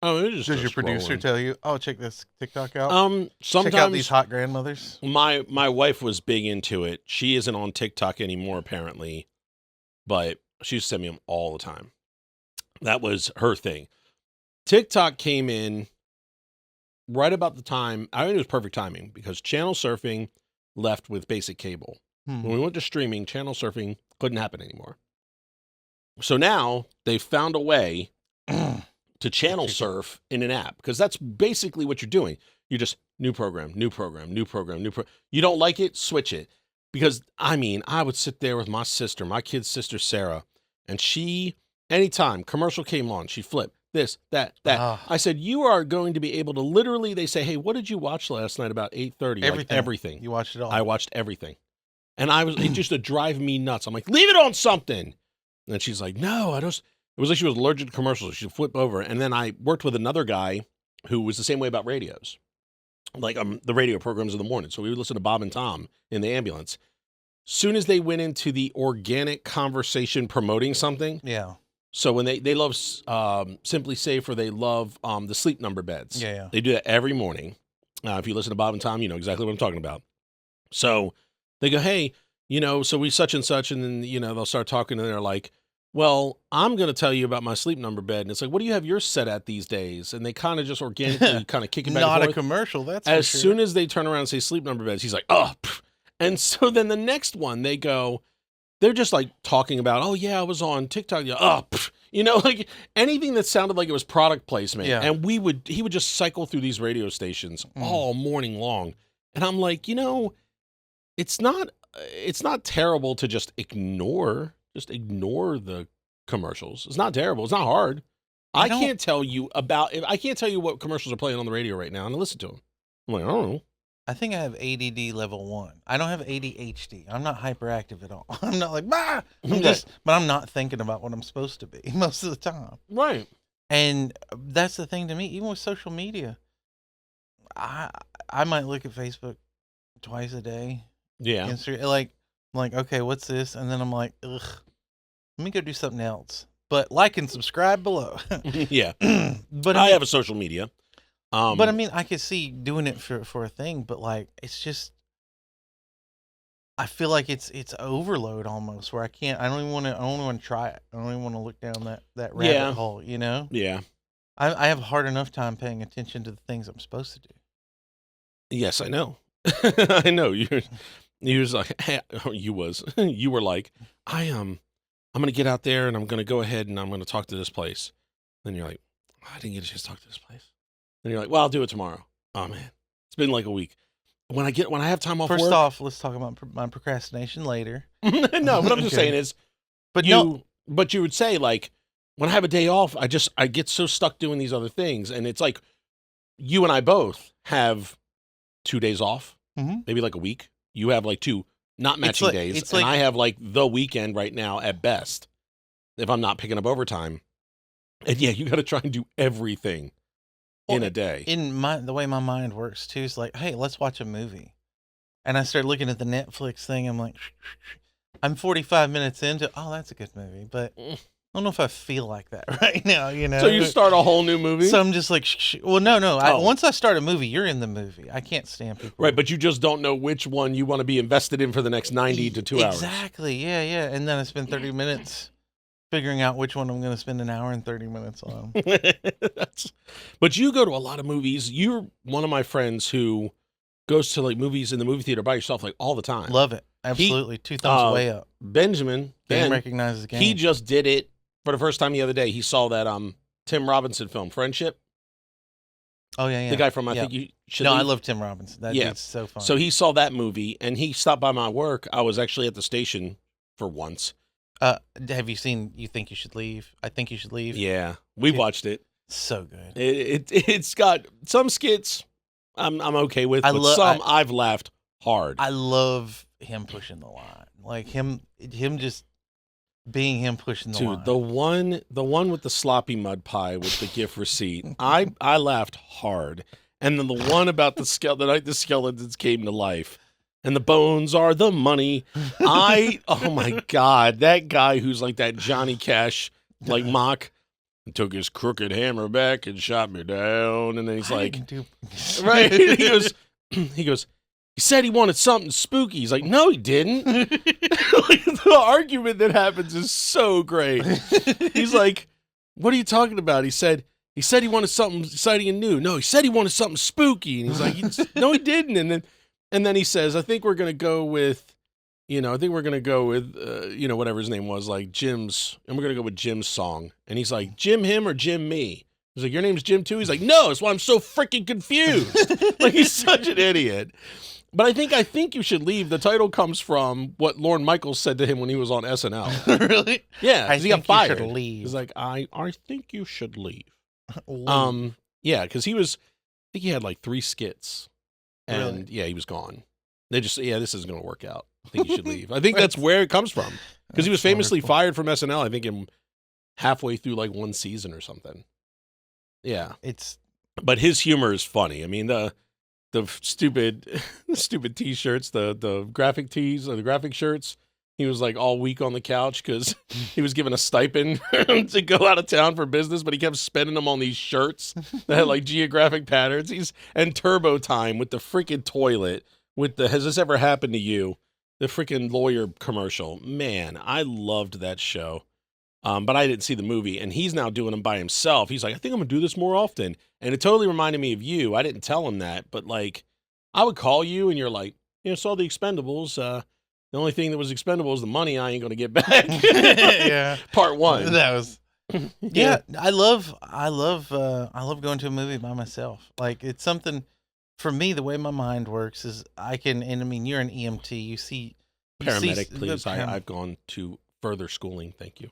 oh, it just Does your starts producer scrolling. tell you, "Oh, check this TikTok out"? Check out Sometimes these hot grandmothers. my wife was big into it. She isn't on TikTok anymore, apparently, but she used to send me them all the time. That was her thing. TikTok came in right about the time, I think it was perfect timing because channel surfing left with basic cable. When we went to streaming, channel surfing couldn't happen anymore. So now they found a way to channel surf in an app because that's basically what you're doing. You just new program. You don't like it, switch it. Because I mean, I would sit there with my sister, my kid's sister, Sarah, and she, anytime commercial came on, she'd flip this, that. I said, you are going to be able to literally, they say, hey, what did you watch last night about 8:30? Everything. Like, everything. You watched it all. I watched everything. And it used to drive me nuts. I'm like, leave it on something. And she's like, no, it was like she was allergic to commercials. She'd flip over. And then I worked with another guy who was the same way about radios. Like the radio programs in the morning. So we would listen to Bob and Tom in the ambulance. Soon as they went into the organic conversation promoting something, Yeah. So when they love Simply Safe, or they love the Sleep Number beds. Yeah. They do that every morning. If you listen to Bob and Tom, you know exactly what I'm talking about. So they go, hey, so we such and such, and then they'll start talking, and they're like, well, I'm going to tell you about my Sleep Number bed. And it's like, what do you have yours set at these days? And they kind of just organically kind of kick it back Not and a forth. commercial, that's As for sure. soon as they turn around and say Sleep Number beds, he's like, oh. Pff. And so then the next one, they're just like talking about, oh yeah, I was on TikTok. Yeah, oh, pff. Like anything that sounded like it was product placement. Yeah. And he would just cycle through these radio stations all morning long. And I'm like, it's not terrible to just ignore the commercials. It's not terrible. It's not hard. I can't tell you what commercials are playing on the radio right now and I listen to them. I'm like, I don't know. I think I have ADD level 1. I don't have ADHD. I'm not hyperactive at all. I'm not like, bah! But I'm not thinking about what I'm supposed to be most of the time. Right. And that's the thing to me, even with social media. I might look at Facebook twice a day. Yeah. Instagram, like, okay, what's this? And then I'm like, ugh, let me go do something else. But like and subscribe below. Yeah. But I have a social media. But I mean, I could see doing it for a thing, but like, it's just, I feel like it's overload almost, where I don't even want to try it. I don't even want to look down that rabbit hole, Yeah. I have a hard enough time paying attention to the things I'm supposed to do. Yes, I know. I know. You was like, you were like, I'm going to get out there and I'm going to go ahead and I'm going to talk to this place. Then you're like, I didn't get a chance to talk to this place. Then you're like, well, I'll do it tomorrow. Oh man, it's been like a week. When I have time off First work. off, let's talk about my procrastination later. No, what I'm just saying is, but you would say, like, when I have a day off, I get so stuck doing these other things. And it's like, you and I both have 2 days off, maybe like a week. You have like 2 not matching days. And I have like the weekend right now at best, if I'm not picking up overtime. And yeah, you got to try and do everything in a day. The way my mind works too is like, hey, let's watch a movie. And I start looking at the Netflix thing. I'm like, I'm 45 minutes into, oh, that's a good movie. But I don't know if I feel like that right now, So you start a whole new movie? So I'm just like, well, no. Once I start a movie, you're in the movie. I can't stand people. Right, but you just don't know which one you want to be invested in for the next 90 to 2 hours. Exactly, yeah. And then I spend 30 minutes figuring out which one I'm going to spend an hour and 30 minutes on. But you go to a lot of movies. You're one of my friends who goes to like movies in the movie theater by yourself like all the time. Love it. Absolutely. 2 thumbs way up. Ben recognizes the game. He just did it for the first time the other day. He saw that Tim Robinson film, Friendship. Oh, yeah. The guy from I Think You Should Leave. I love Tim Robinson. That dude's so fun. So he saw that movie, and he stopped by my work. I was actually at the station for once. Have you seen You Think You Should Leave? I Think You Should Leave? Yeah, we watched it. So good. It's got some skits I'm okay with, but I've laughed hard. I love him pushing the line. Like him just being him pushing the line. Dude, the one with the sloppy mud pie with the gift receipt, I laughed hard. And then the one about the night the skeletons came to life. And the bones are the money. Oh my God, that guy who's like that Johnny Cash, like mock, took his crooked hammer back and shot me down. And then he's like, right? He goes, he said he wanted something spooky. He's like, no, he didn't. Like, the argument that happens is so great. He's like, what are you talking about? He said he wanted something exciting and new. No, he said he wanted something spooky. And he's like, no, he didn't. And then he says, I think we're going to go with, whatever his name was, like Jim's, and we're going to go with Jim's song. And he's like, Jim him or Jim me? He's like, your name's Jim too? He's like, no, that's why I'm so freaking confused. Like, he's such an idiot. But I think You Should Leave. The title comes from what Lorne Michaels said to him when he was on SNL. Really? Yeah, he got fired. You should leave. He's like, I think you should leave. Leave. Yeah, because I think he had like 3 skits. And Really? yeah, he was gone. They just, this isn't going to work out. I think you should leave. I think that's where it comes from. Because he was famously fired from SNL, I think, in halfway through like 1 season or something. Yeah. But his humor is funny. I mean, the stupid T-shirts, the graphic tees or the graphic shirts He was like all week on the couch because he was given a stipend to go out of town for business, but he kept spending them on these shirts that had like geographic patterns. And Turbo Time with the freaking toilet with the "Has this ever happened to you?" The freaking lawyer commercial. Man, I loved that show. But I didn't see the movie, and he's now doing them by himself. He's like, I think I'm gonna do this more often. And it totally reminded me of you. I didn't tell him that, but like, I would call you and you're like, saw the Expendables. The only thing that was expendable is the money I ain't gonna get back. Yeah. Part one. That was. Yeah, I love going to a movie by myself. Like, it's something for me. The way my mind works is I mean, you're an EMT. You see, paramedic, please. I've gone to further schooling. Thank you.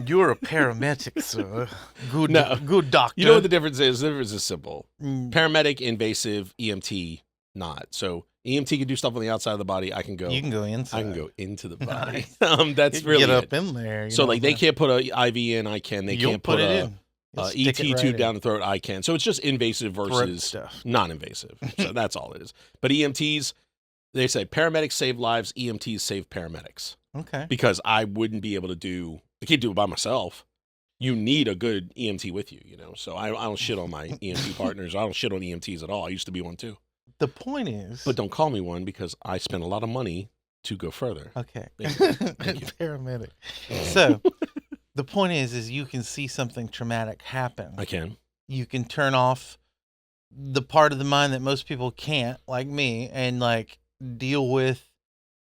You're a paramedic, sir. Good, No. good doctor. You know what the difference is? The difference is simple. Mm. Paramedic, invasive, EMT, not. So EMT can do stuff on the outside of the body. I can go. You can go inside. I can go into the body. Nice. That's You really get up it. in there. So like they can't put a IV in. I can. They You'll can't put it a in. You'll ET stick it right tube in. down the throat. I can. So it's just invasive Throat versus stuff. non-invasive. So that's all it is. But EMTs, they say paramedics save lives. EMTs save paramedics Okay. because I wouldn't be able to do. I can't do it by myself. You need a good EMT with you, So I don't shit on my EMT partners. I don't shit on EMTs at all. I used to be one too. The point is, But don't call me one because I spent a lot of money to go further. okay, Thank you. paramedic. So the point is you can see something traumatic happen. I can. You can turn off the part of the mind that most people can't, like me, and like deal with.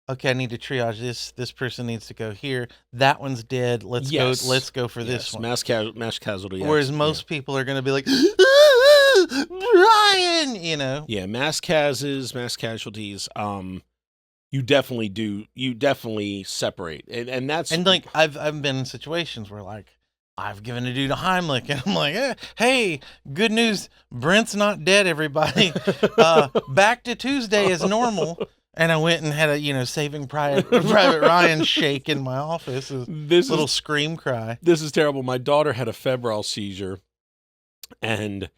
Okay, I need to triage this. This person needs to go here. That one's dead. Let's go. Let's go for this one. Mass casualty. Whereas most people are going to be like, Brian, Yeah, mass casualties. You definitely do. You definitely separate, and that's And like I've been in situations where like I've given a dude a Heimlich, and I'm like, hey, good news, Brent's not dead. Everybody, back to Tuesday as normal. And I went and had a Saving Private Ryan shake in my office. This little scream cry. This is terrible. My daughter had a febrile seizure, and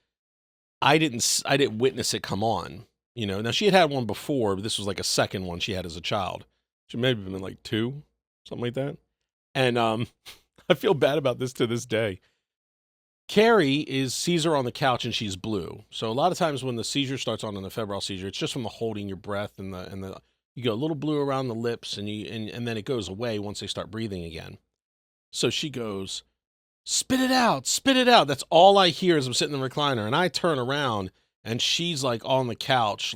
I didn't witness it come on. Now she had one before, but this was like a second one she had as a child. She may have been like 2, something like that. And I feel bad about this to this day. Carrie sees her on the couch and she's blue. So a lot of times when the seizure starts on the febrile seizure, it's just from the holding your breath and the you go a little blue around the lips and then it goes away once they start breathing again. So she goes, spit it out, spit it out. That's all I hear as I'm sitting in the recliner. And I turn around and she's like on the couch,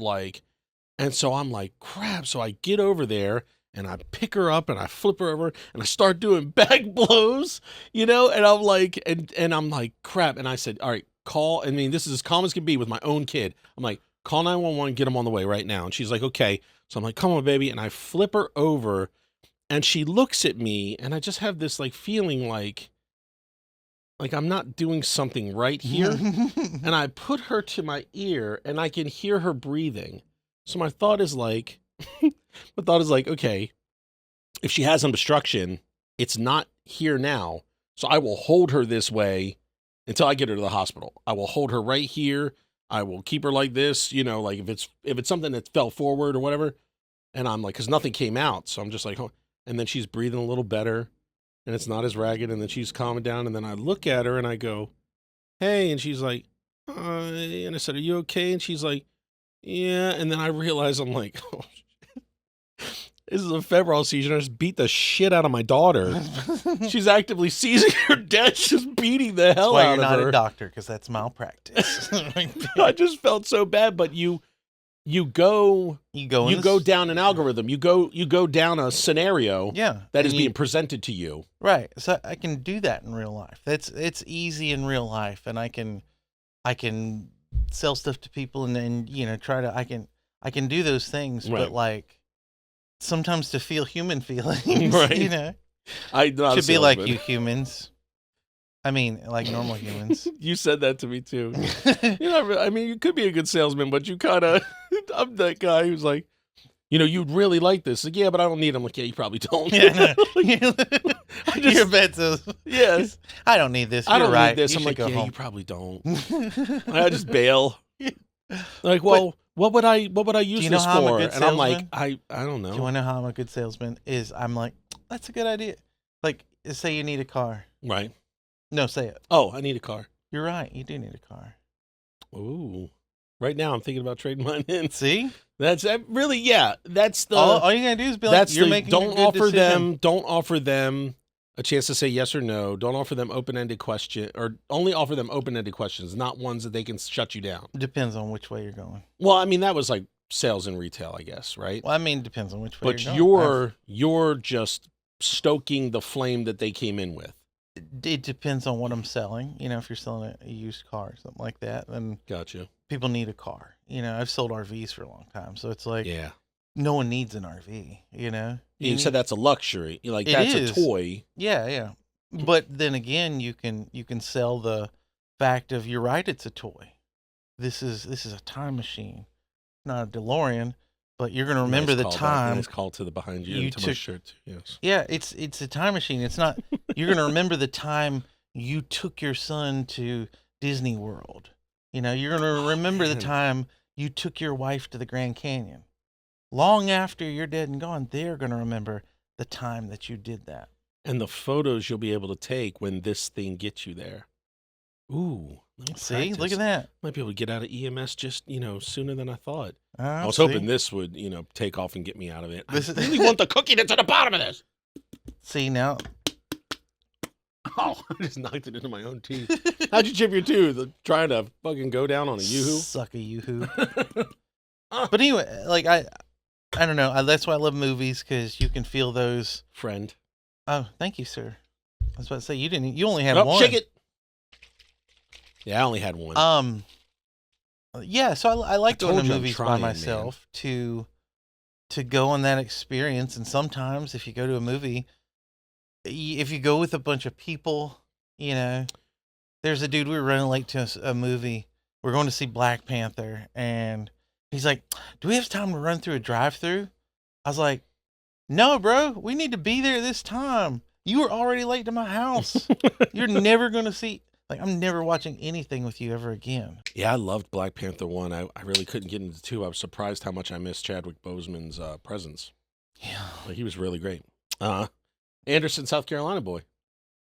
and so I'm like, crap. So I get over there and I pick her up and I flip her over and I start doing back blows, and I'm like, and I'm like, crap. And I said, all right, call. I mean, this is as calm as can be with my own kid. I'm like, call 911, get him on the way right now. And she's like, okay. So I'm like, come on, baby. And I flip her over and she looks at me and I just have this like feeling like I'm not doing something right here. And I put her to my ear and I can hear her breathing. So my thought is like, okay, if she has obstruction, it's not here now. So I will hold her this way until I get her to the hospital. I will hold her right here. I will keep her like this, like if it's something that fell forward or whatever. And I'm like, cause nothing came out. So I'm just like, oh. And then she's breathing a little better and it's not as ragged. And then she's calming down. And then I look at her and I go, hey. And she's like, and I said, are you okay? And she's like, yeah. And then I realize I'm like, oh, this is a febrile seizure. I just beat the shit out of my daughter. She's actively seizing her dad, just beating the hell out of her. That's why you're not a doctor, because that's malpractice. I just felt so bad, but you go down an algorithm. You go down a scenario that is being presented to you. Right. So I can do that in real life. It's easy in real life, and I can sell stuff to people and try to I can do those things, right. But like sometimes to feel human feelings, right. I should be like you humans. I mean, like normal humans. You said that to me too. I mean, you could be a good salesman, but you kind of, I'm that guy who's like, you'd really like this. Like, yeah, but I don't need them. Like, yeah, you probably don't. Yeah, no. Your bet says, yes, I don't need this. I don't right. need this. You I'm like, go yeah, home. you probably don't. I just bail. Like, well, what would I use you know this how I'm a for? good And I'm like, salesman? I don't Do you know. want to know how I'm a good salesman? Is I'm like, that's a good idea. Like, say you need a car. Right. No, say it. Oh, I need a car. You're right. You do need a car. Ooh. Right now I'm thinking about trading mine in. See? That's really, yeah. That's the All you gotta do is be like, that's you're the making a don't good offer decision. don't offer them a chance to say yes or no. Don't offer them open-ended question, or only offer them open-ended questions, not ones that they can shut you down. Depends on which way you're going. Well, I mean, that was like sales and retail, I guess, right? Well, I mean, depends on which way But you're going. you're just stoking the flame that they came in with. It depends on what I'm selling. You know, if you're selling a used car or something like that, then Gotcha. people need a car. You know, I've sold RVs for a long time, so it's like Yeah. no one needs an RV. You know, You said that's a luxury. You're like, It that's is. a toy. yeah, yeah. But then again, you can sell the fact of you're right. It's a toy. This is a time machine, not a DeLorean. But you're gonna remember Nice the call back. time. Nice call to the behind you, you and to my took- shirt. Yes. Yeah, it's a time machine. It's not. You're gonna remember the time you took your son to Disney World. You know, you're gonna remember the man. time you took your wife to the Grand Canyon. Long after you're dead and gone, they're gonna remember the time that you did that. And the photos you'll be able to take when this thing gets you there. Ooh. See, look at that. Might be able to get out of EMS just, sooner than I thought. I I was hoping this would, take off and get me out of it. This I is- really want the cookie that's at the bottom of this. See now. Oh, I just knocked it into my own teeth. How'd you chip your tooth? Trying to fucking go down on a Yoo-hoo? Suck a Yoo-hoo. But anyway, like I don't know. That's why I love movies, because you can feel those. Friend. Oh, thank you, sir. I was about to say you didn't. You only had Oh, one. shake it. Yeah, I only had one. Yeah. So I like I going told to you I'm movies trying, by man. myself to go on that experience. And sometimes if you go to a movie, if you go with a bunch of people, there's a dude, we were running late to a movie. We're going to see Black Panther, and he's like, "Do we have time to run through a drive-through?" I was like, "No, bro. We need to be there this time. You were already late to my house. You're never going to see, like, I'm never watching anything with you ever again." Yeah, I loved Black Panther 1. I really couldn't get into 2. I was surprised how much I missed Chadwick Boseman's presence. Yeah. Like, he was really great. Anderson, South Carolina boy.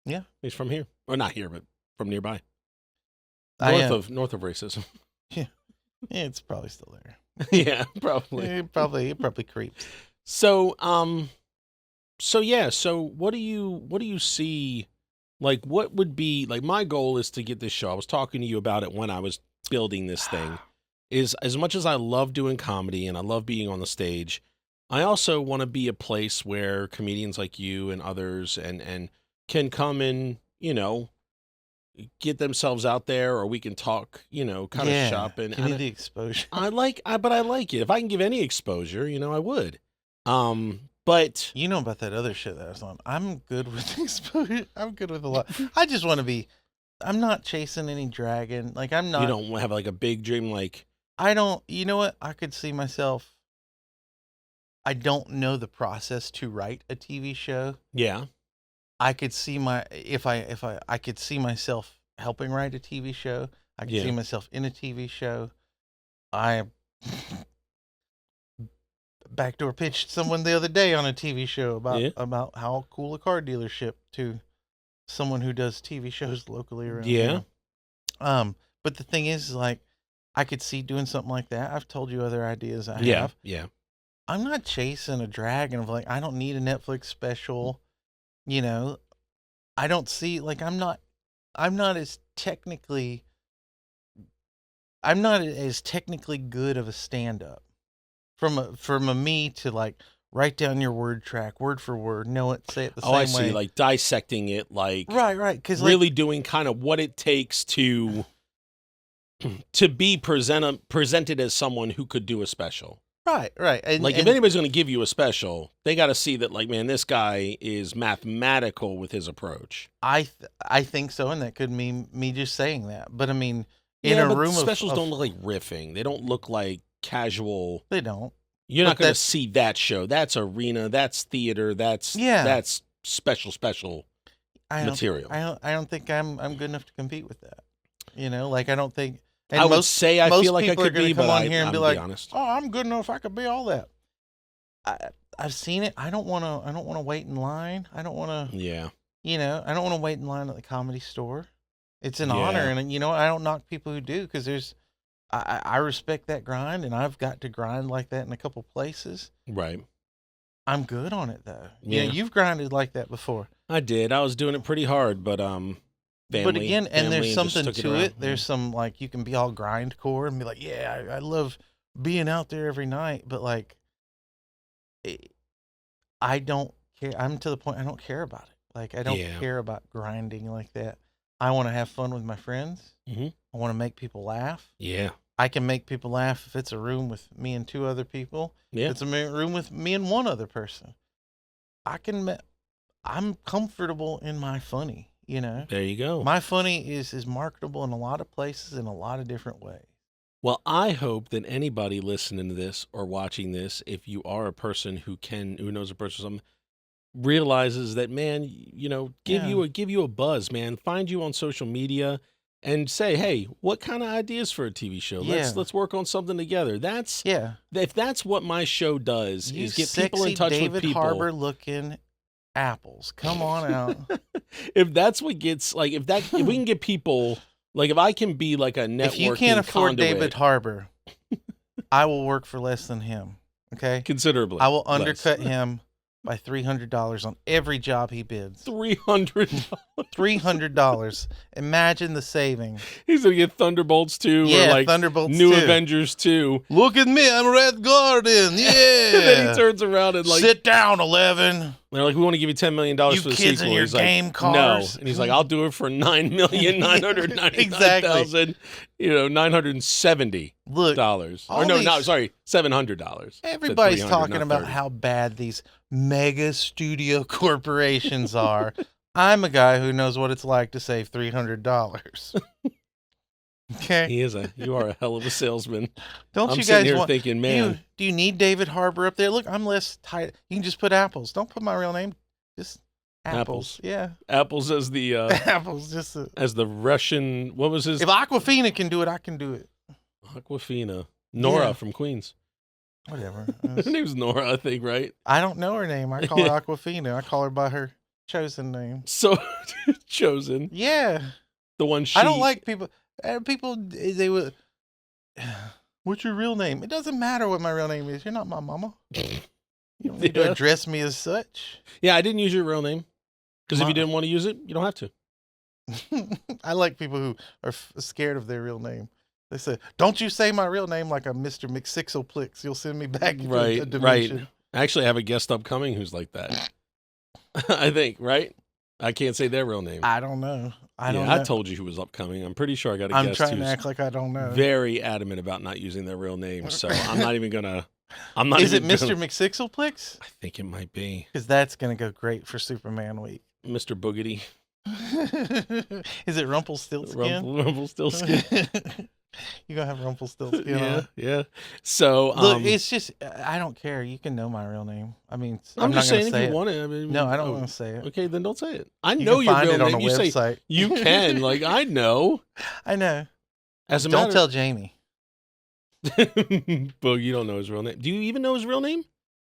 Yeah. He's from here. Or not here, but from nearby. I, North of racism. yeah, it's probably still there. Yeah, probably. It probably creeps. So, so what do you see, like, what would be, like, my goal is to get this show. I was talking to you about it when I was building this thing, is as much as I love doing comedy and I love being on the stage, I also want to be a place where comedians like you and others and can come and, get themselves out there, or we can talk, kind of shop. And give me the exposure. but I like it. If I can give any exposure, I would. But You know about that other shit that I was on. I'm good with exposure. I'm good with a lot. I just want to be. I'm not chasing any dragon. Like, I'm not. you don't have like a big dream, like, I don't. You know what? I could see myself. I don't know the process to write a TV show. yeah, I could see I could see myself helping write a TV show. I could Yeah. see myself in a TV show. I backdoor pitched someone the other day on a TV show Yeah. about how cool a car dealership to someone who does TV shows locally around Yeah. here. But the thing is, like, I could see doing something like that. I've told you other ideas I yeah, have. yeah. I'm not chasing a dragon of, like, I don't need a Netflix special. I don't see, like, I'm not as technically good of a stand-up from a me to, like, write down your word track word for word, know it, say it the Oh, I same see. way. Like dissecting it, like Right, because really doing kind of what it takes to be presented as someone who could do a special. right, and, Like, if and anybody's going to give you a special, they got to see that, like, man, this guy is mathematical with his approach. I think so, and that could mean me just saying that. But I mean, in Yeah, a but room specials of don't look like riffing. They don't look like casual. they don't. You're But not going to that's- see that show. That's arena. That's theater. That's special I don't material. I don't think I'm good enough to compete with that. Like, I don't think And I would say I most feel like I people are could gonna be, come but on here and I'm be gonna like, honest. "Oh, I'm good enough. I could be all that." I've seen it. I don't want to wait in line. I don't want to. Yeah. I don't want to wait in line at the Comedy Store. It's an Yeah. honor, and I don't knock people who do because I respect that grind, and I've got to grind like that in a couple places. Right. I'm good on it though. Yeah. You've grinded like that before. I did. I was doing it pretty hard, but But again, and there's just something took to around. it. There's some like you can be all grindcore and be like, yeah, I love being out there every night, but like, I don't care. I'm to the point I don't care about it. Like I don't Yeah. care about grinding like that. I want to have fun with my friends. Mhm. I want to make people laugh. Yeah. I can make people laugh if it's a room with me and two other people. Yeah. If it's a room with me and one other person. I'm comfortable in my funny, There you go. My funny is marketable in a lot of places in a lot of different ways. Well, I hope that anybody listening to this or watching this, if you are a person who knows a person or something, realizes that, man, give you a buzz, man. Find you on social media and say, hey, what kind of ideas for a TV show? Yeah. Let's work on something together. If that's what my show does, You is get people in sexy touch David with people. Harbour looking apples. Come on out. If that's what gets if we can get people, like if I can be like a networking If you can't afford conduit, David Harbour, I will work for less than him. Okay? considerably, I will less. undercut him by $300 on every job he bids. $300. $300. Imagine the saving. He's gonna get Thunderbolts 2 Yeah, or like Thunderbolts New 2. Avengers 2. Look at me, I'm Red Guardian. Yeah. And then he turns around and like Sit down, 11. they're like, we want to give you $10 million You for the kids sequel. and your He's like, game no, cars. and he's like, I'll do it for $9,999,000. $970. Look, all Or no, these- sorry, $700. everybody's $300, talking not about 30. how bad these mega studio corporations are. I'm a guy who knows what it's like to save $300. Okay? You are a hell of a salesman. Don't I'm you sitting guys here want thinking, man, do you need David Harbour up there? Look, I'm less tight. You can just put apples. Don't put my real name. Just apples. Yeah. Apples as the Apples. Just as the Russian. What was his if Aquafina can do it, I can do it. Aquafina? Nora Yeah. from Queens. Whatever. Her name's Nora, I think, right? I don't know her name. I call her Aquafina. I call her by her chosen name. So chosen. Yeah. The one she. I don't like people. People, they would. What's your real name? It doesn't matter what my real name is. You're not my mama. You don't need to Yeah. address me as such. Yeah, I didn't use your real name because if Ma- you didn't want to use it, you don't have to. I like people who are scared of their real name. They say, "Don't you say my real name like I'm Mr. McSixoplix. You'll send me back into a Right. dimension." Actually, I have a guest upcoming who's like that. I think, right? I can't say their real name. I don't know. I don't I know. told you who was upcoming. I'm pretty sure I got a I'm guest trying to who's act like I don't know. very adamant about not using their real name. So I'm not even gonna. I'm not. Is it even Mr. gonna- McSixoplix? I think it might be Because that's gonna go great for Superman week. Mr. Boogity. Is it Rumpelstiltskin? Rumpelstiltskin. You gonna have Rumpelstiltskin Yeah, on? yeah. So Look, it's just I don't care. You can know my real name. I mean, I'm not just gonna saying say if you it. want it. I mean, No, I don't oh, want to say it. Okay, then don't say it. I You know can your find real it on name. a You say website. you can. Like I know. I know. As a Don't matter. tell Jamie. But you don't know his real name. Do you even know his real name?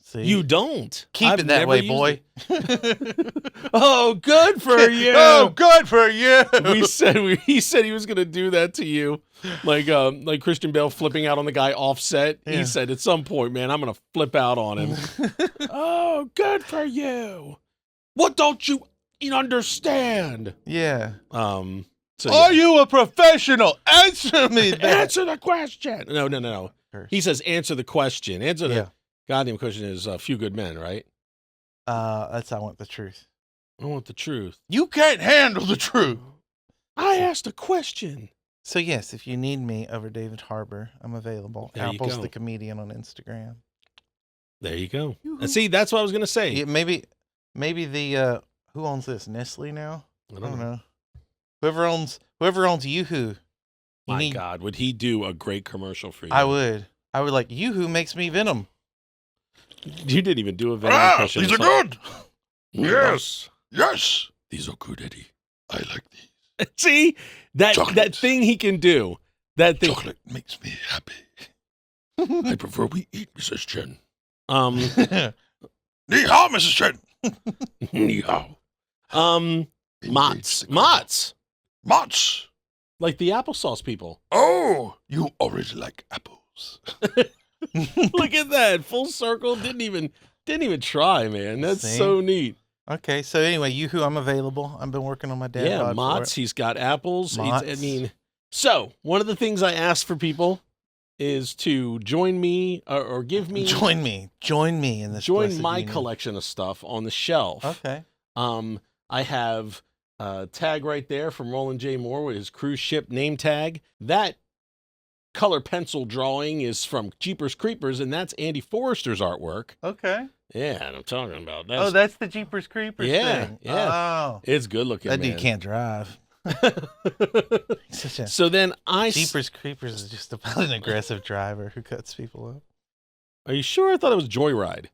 See, You don't. keep I've it that never way, used boy. it. Oh, good for you. Oh, good for you. He said he was gonna do that to you, like Christian Bale flipping out on the guy Offset. Yeah. He said at some point, man, I'm gonna flip out on him. Oh, good for you. What don't you understand? Yeah. So Are you a professional? Answer me that. answer the question? No. He says answer the question. Answer the Yeah. goddamn question is a few good men, right? That's I want the truth. I want the truth. You can't handle the truth. I asked a question. So yes, if you need me over David Harbour, I'm available. There you Apples go. the comedian on Instagram. There you go. Yoo-hoo. And see, that's what I was gonna say. Yeah, maybe the who owns this? Nestle now? I I don't don't know. know. Whoever owns Yoo-hoo. My God, would he do a great commercial for you? I would like Yoo-hoo makes me Venom. You didn't even do a Venom impression. These are It's like, good. Yes. Yes. These are good, Eddie. I like these. See that Chocolate. thing he can do. That thing. Chocolate makes me happy. I prefer we eat, Mrs. Chen. Ni hao, Mrs. Chen. Ni hao. Mott's. Mott's. Like the applesauce people. Oh, you already like apples. Look at that. Full circle. Didn't even try, man. That's See? so neat. Okay, so anyway, Yoo-hoo, I'm available. I've been working on my dad Yeah, bod for Mott's. it. He's got apples. Mott's. So one of the things I asked for people is to join me or give me Join me in this. join blessed my union. collection of stuff on the shelf. Okay. I have a tag right there from Roland J. Moore with his cruise ship name tag. That color pencil drawing is from Jeepers Creepers, and that's Andy Forrester's artwork. Okay. Yeah, and I'm talking about that. Oh, that's the Jeepers Creepers Yeah, thing. yeah. Oh, It's good looking, that man. dude can't drive. He's such a So then Jeepers Creepers is just about an aggressive driver who cuts people up. Are you sure? I thought it was Joyride.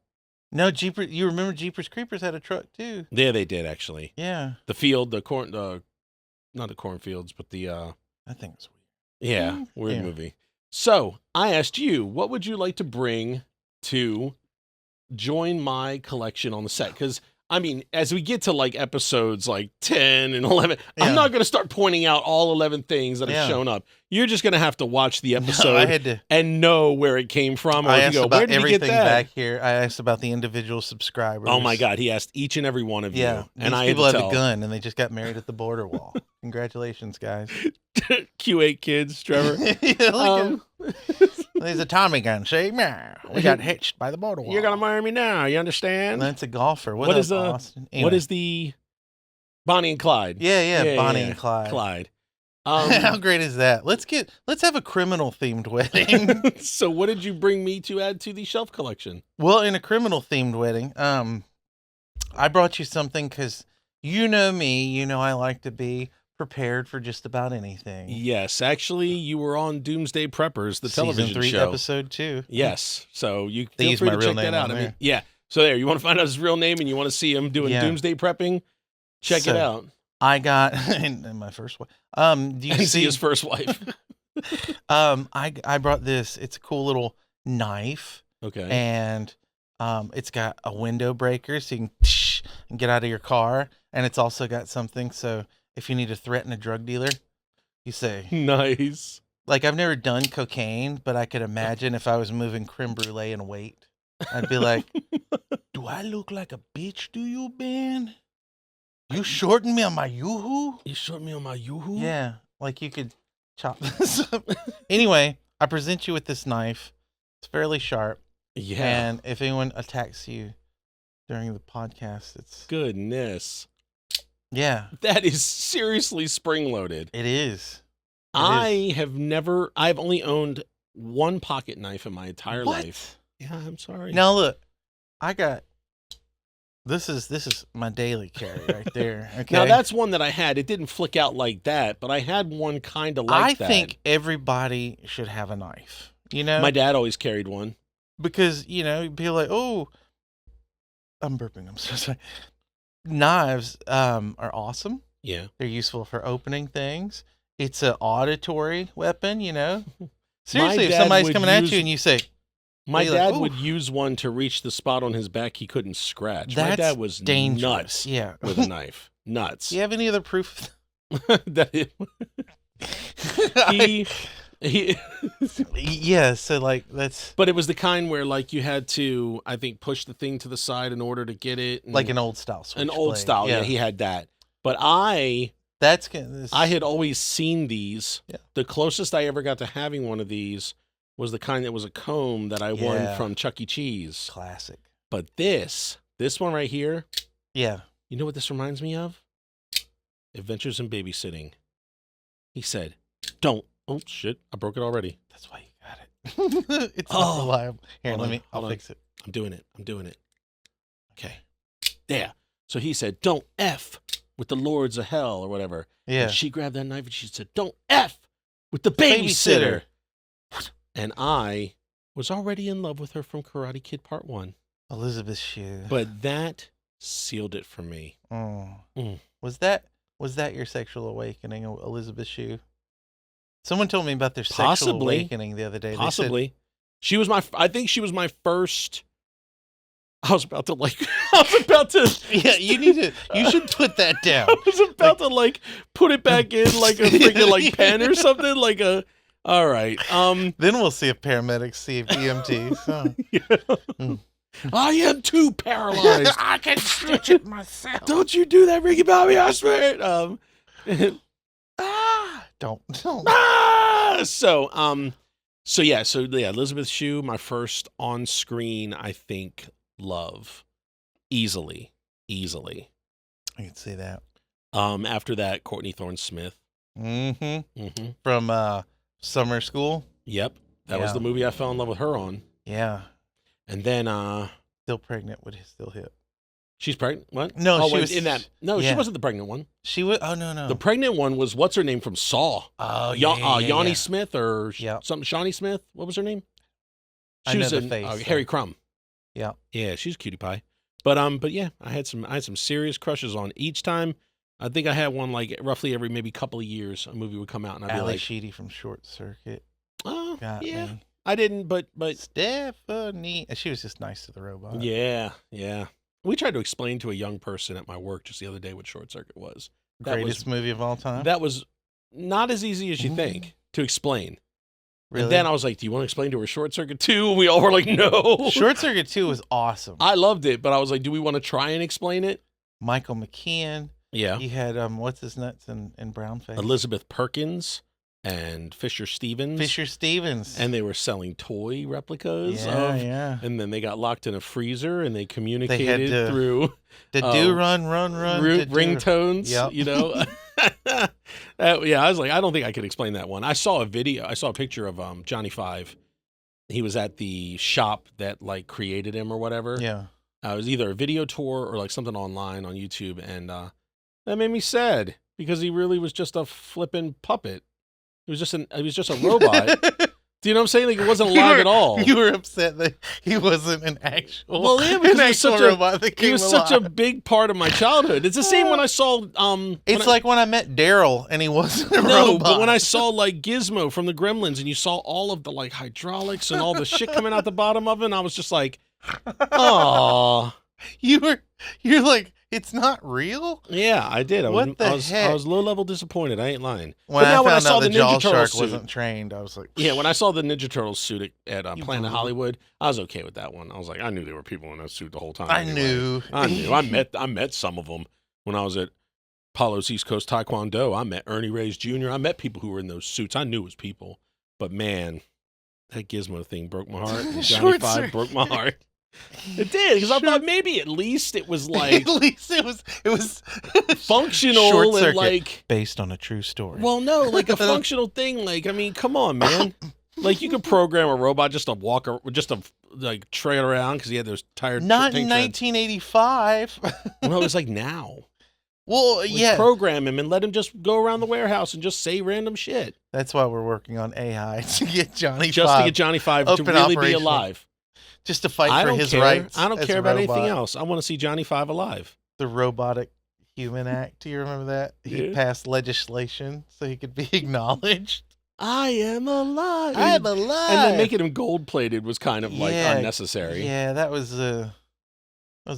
No, Jeepers. You remember Jeepers Creepers had a truck too? Yeah, they did actually. Yeah, The field, the corn, not the cornfields, but the I think it's yeah, weird Yeah. movie. So I asked you, what would you like to bring to join my collection on the set? Because I mean, as we get to like episodes like 10 and 11, Yeah. I'm not going to start pointing out all 11 things that Yeah. have shown up. You're just going to have to watch the weird. episode No, I had to. and know where it came from. Or I if asked you go, about where did he get everything that? back here. I asked about the individual subscribers. Oh my God, he asked each and every one of Yeah, you. these And I people had have to a tell. gun and they just got married at the border wall. Congratulations, guys. Q8 kids, Trevor. Yeah, look Um, at- there's a Tommy gun. See, meow. We got hitched by the border wall. You're going to marry me now. You And understand? that's a golfer. What up, is Austin? What Anyway. is the Bonnie and Clyde? Yeah, Bonnie and Clyde. Clyde. How great is that? Let's have a criminal themed wedding. So what did you bring me to add to the shelf collection? Well, in a criminal themed wedding, I brought you something because you know me. You know I like to be prepared for just about anything. Yes, actually, you were on Doomsday Preppers, the television Season 3, show. Episode 2. Yes, so you They feel use free my to real check that name out. on I mean, there. yeah. So there, you want to find out his real name and you want to see him doing Yeah. Doomsday prepping? Check it So, out. I got and my first one. Do you And see see his first wife. I brought this. It's a cool little knife, Okay. and it's got a window breaker so you can and get out of your car, and it's also got something so if you need to threaten a drug dealer, you say, Nice. like, I've never done cocaine, but I could imagine if I was moving creme brulee in weight, I'd be like, "Do I look like a bitch to you, Ben? You shorting me on my Yoo-hoo?" You showed me on my Yoo-hoo? Yeah, like you could chop this up. Anyway, I present you with this knife. It's fairly sharp, Yeah. and if anyone attacks you during the podcast, it's Goodness. yeah, That is seriously spring-loaded. it is. I've only owned one pocket knife in my entire What? life. Yeah, I'm sorry. Now look, I got this is my daily carry right there. Okay, Now that's one that I had. It didn't flick out like that, but I had one kind of like I that. think everybody should have a knife. You know, My dad always carried one. because people like, oh, I'm burping. I'm so sorry. Knives are awesome. Yeah. They're useful for opening things. It's an auditory weapon, Seriously, if dad somebody's would coming at use- you and you say, My You're like, dad "Ooh." would use one to reach the spot on his back he couldn't scratch. My that's dad was dangerous. nuts Yeah. with a knife. Nuts. Do you have any other proof? That it- he Yeah, so like that's but it was the kind where like you had to, I think, push the thing to the side in order to get it. and- like an old style switchblade. an old style. Yeah, he had that. But I had always seen these. Yeah. The closest I ever got to having one of these was the kind that was a comb that I won Yeah. from Chuck E. Cheese. classic. But this one right here, Yeah. you know what this reminds me of? Adventures in Babysitting. He said, "Don't." Oh shit! I broke it already. That's why you got it. It's not Oh. reliable. Here, Hold let on, me. I'll hold on. fix it. I'm doing it. Okay. There. So he said, "Don't F with the lords of hell," or whatever. Yeah. And she grabbed that knife and she said, "Don't F with the babysitter." And I was already in love with her from Karate Kid Part 1. Elizabeth Shue. But that sealed it for me. Oh. Mm. Was that your sexual awakening, Elizabeth Shue? Someone told me about their sexual Possibly. awakening the other day. They said, Possibly. She was I think she was my first. I was about to I was about to. yeah, you should put that down. I was about to put it back in like a freaking pen or something all right. Then we'll see if paramedics see if EMTs. Oh. I am too paralyzed. I can stitch it myself. Don't you do that, Ricky Bobby, I swear. Don't. So yeah, Elizabeth Shue, my first on screen, I think, love. Easily. I can see that. After that, Courtney Thorne Smith. Mm-hmm. From Summer School. Yep. That was the movie I fell in love with her on. Yeah. And then Still Pregnant would still hit. She's pregnant? What? No, she wait, was in that. No, she wasn't the pregnant one. She was. Oh no. The pregnant one was what's her name from Saw? Oh Yanni Smith or Yep. something. Shawnee Smith. What was her name? I She know was the in face, Harry Crumb. Yeah. Yeah, she's a cutie pie. But yeah, I had some serious crushes on each time. I think I had one roughly every maybe couple of years. A movie would come out and I'd be Ali like, Sheedy from Short Circuit. oh Got yeah. me. I didn't, but Stephanie. She was just nice to the robot. yeah. We tried to explain to a young person at my work just the other day what Short Circuit was. Greatest movie of all time. That was not as easy as you think to explain. Really? And then I was like, do you want to explain to her Short Circuit 2? And we all were like, no. Short Circuit 2 was awesome. I loved it, but I was like, do we want to try and explain it? Michael McKean. Yeah. You had what's his nuts and brownface. Elizabeth Perkins and Fisher Stevens. And they were selling toy replicas. Yeah. And then they got locked in a freezer and they communicated through the run ringtones. Yep. You know. Yeah, I was like, I don't think I could explain that one. I saw a picture of Johnny Five. He was at the shop that created him or whatever. Yeah. It was either a video tour or something online on YouTube, and that made me sad because he really was just a flipping puppet. He was just a robot. Do you know what I'm saying? It wasn't alive at all. You were upset that he wasn't an actual. Well, yeah, because he was such a alive. big part of my childhood. It's the same when I saw. It's like when I met Daryl and he wasn't a robot. No, but when I saw Gizmo from the Gremlins and you saw all of the hydraulics and all the shit coming out the bottom of it, and I was just like, oh. You're like, it's not real? Yeah, I did. I was heck? I was low level disappointed. I ain't lying. When I found out the Ninja Jaw Turtle Shark suit, wasn't trained, I was like, yeah, when I saw the Ninja Turtles suit at Planet blew it. Hollywood, I was okay with that one. I was like, I knew there were people in that suit the whole time. I anyway. knew. I met some of them when I was at Apollo's East Coast Taekwondo. I met Ernie Reyes Jr. I met people who were in those suits. I knew it was people. But man, that Gizmo thing broke my heart. And Johnny Five broke my heart. It did, because I thought maybe at least it was at least it was functional Short and Circuit, based on a true story. well, no, a functional thing. I mean, come on, man. You could program a robot just to trail around because he had those tired. Not in 1985. Well, it was now. Well, yeah. Program him and let him just go around the warehouse and just say random shit. That's why we're working on AI to get Johnny just Five. To get Johnny Five to open really be operational. alive. Just to fight for his rights. I don't as care a about robot. anything else. I want to see Johnny Five alive. The Robotic Human Act. Do you remember that? He Yeah. passed legislation so he could be acknowledged. I am alive. I'm alive. And then making him gold plated was kind of Yeah. unnecessary. Yeah, that was a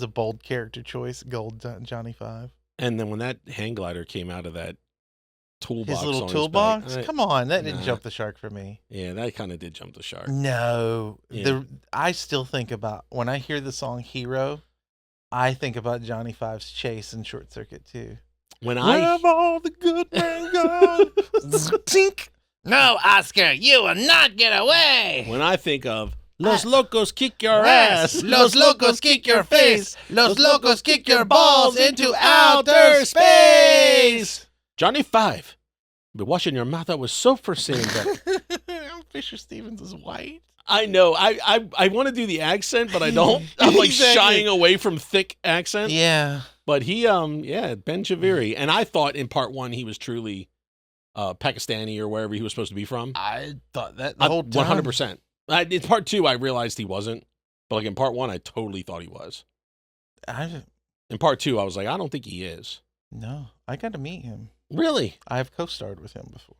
bold character choice. Gold Johnny Five. And then when that hang glider came out of that toolbox, His little on toolbox. his back, Come on, that didn't Nah. jump the shark for me. yeah, that kind of did jump the shark. No, Yeah. I still think about when I hear the song "Hero," I think about Johnny Five's chase in Short Circuit too. When Where I have all the good men gone? Tink. No, Oscar, you will not get away. when I think of Los Locos kick your ass, Los locos kick your face. Los locos kick your balls into outer space. Johnny Five, be washing your mouth out with soap for saying that. Fisher Stevens is white. I know. I want to do the accent, but I don't. I'm Exactly. shying away from thick accent. Yeah. But he, Ben Chaviri, and I thought in part one he was truly Pakistani or wherever he was supposed to be from. I thought that the whole time. 100%. In part two, I realized he wasn't, but in part one, I totally thought he was. In part two, I was like, I don't think he is. No, I got to meet him. Really? I've co-starred with him before.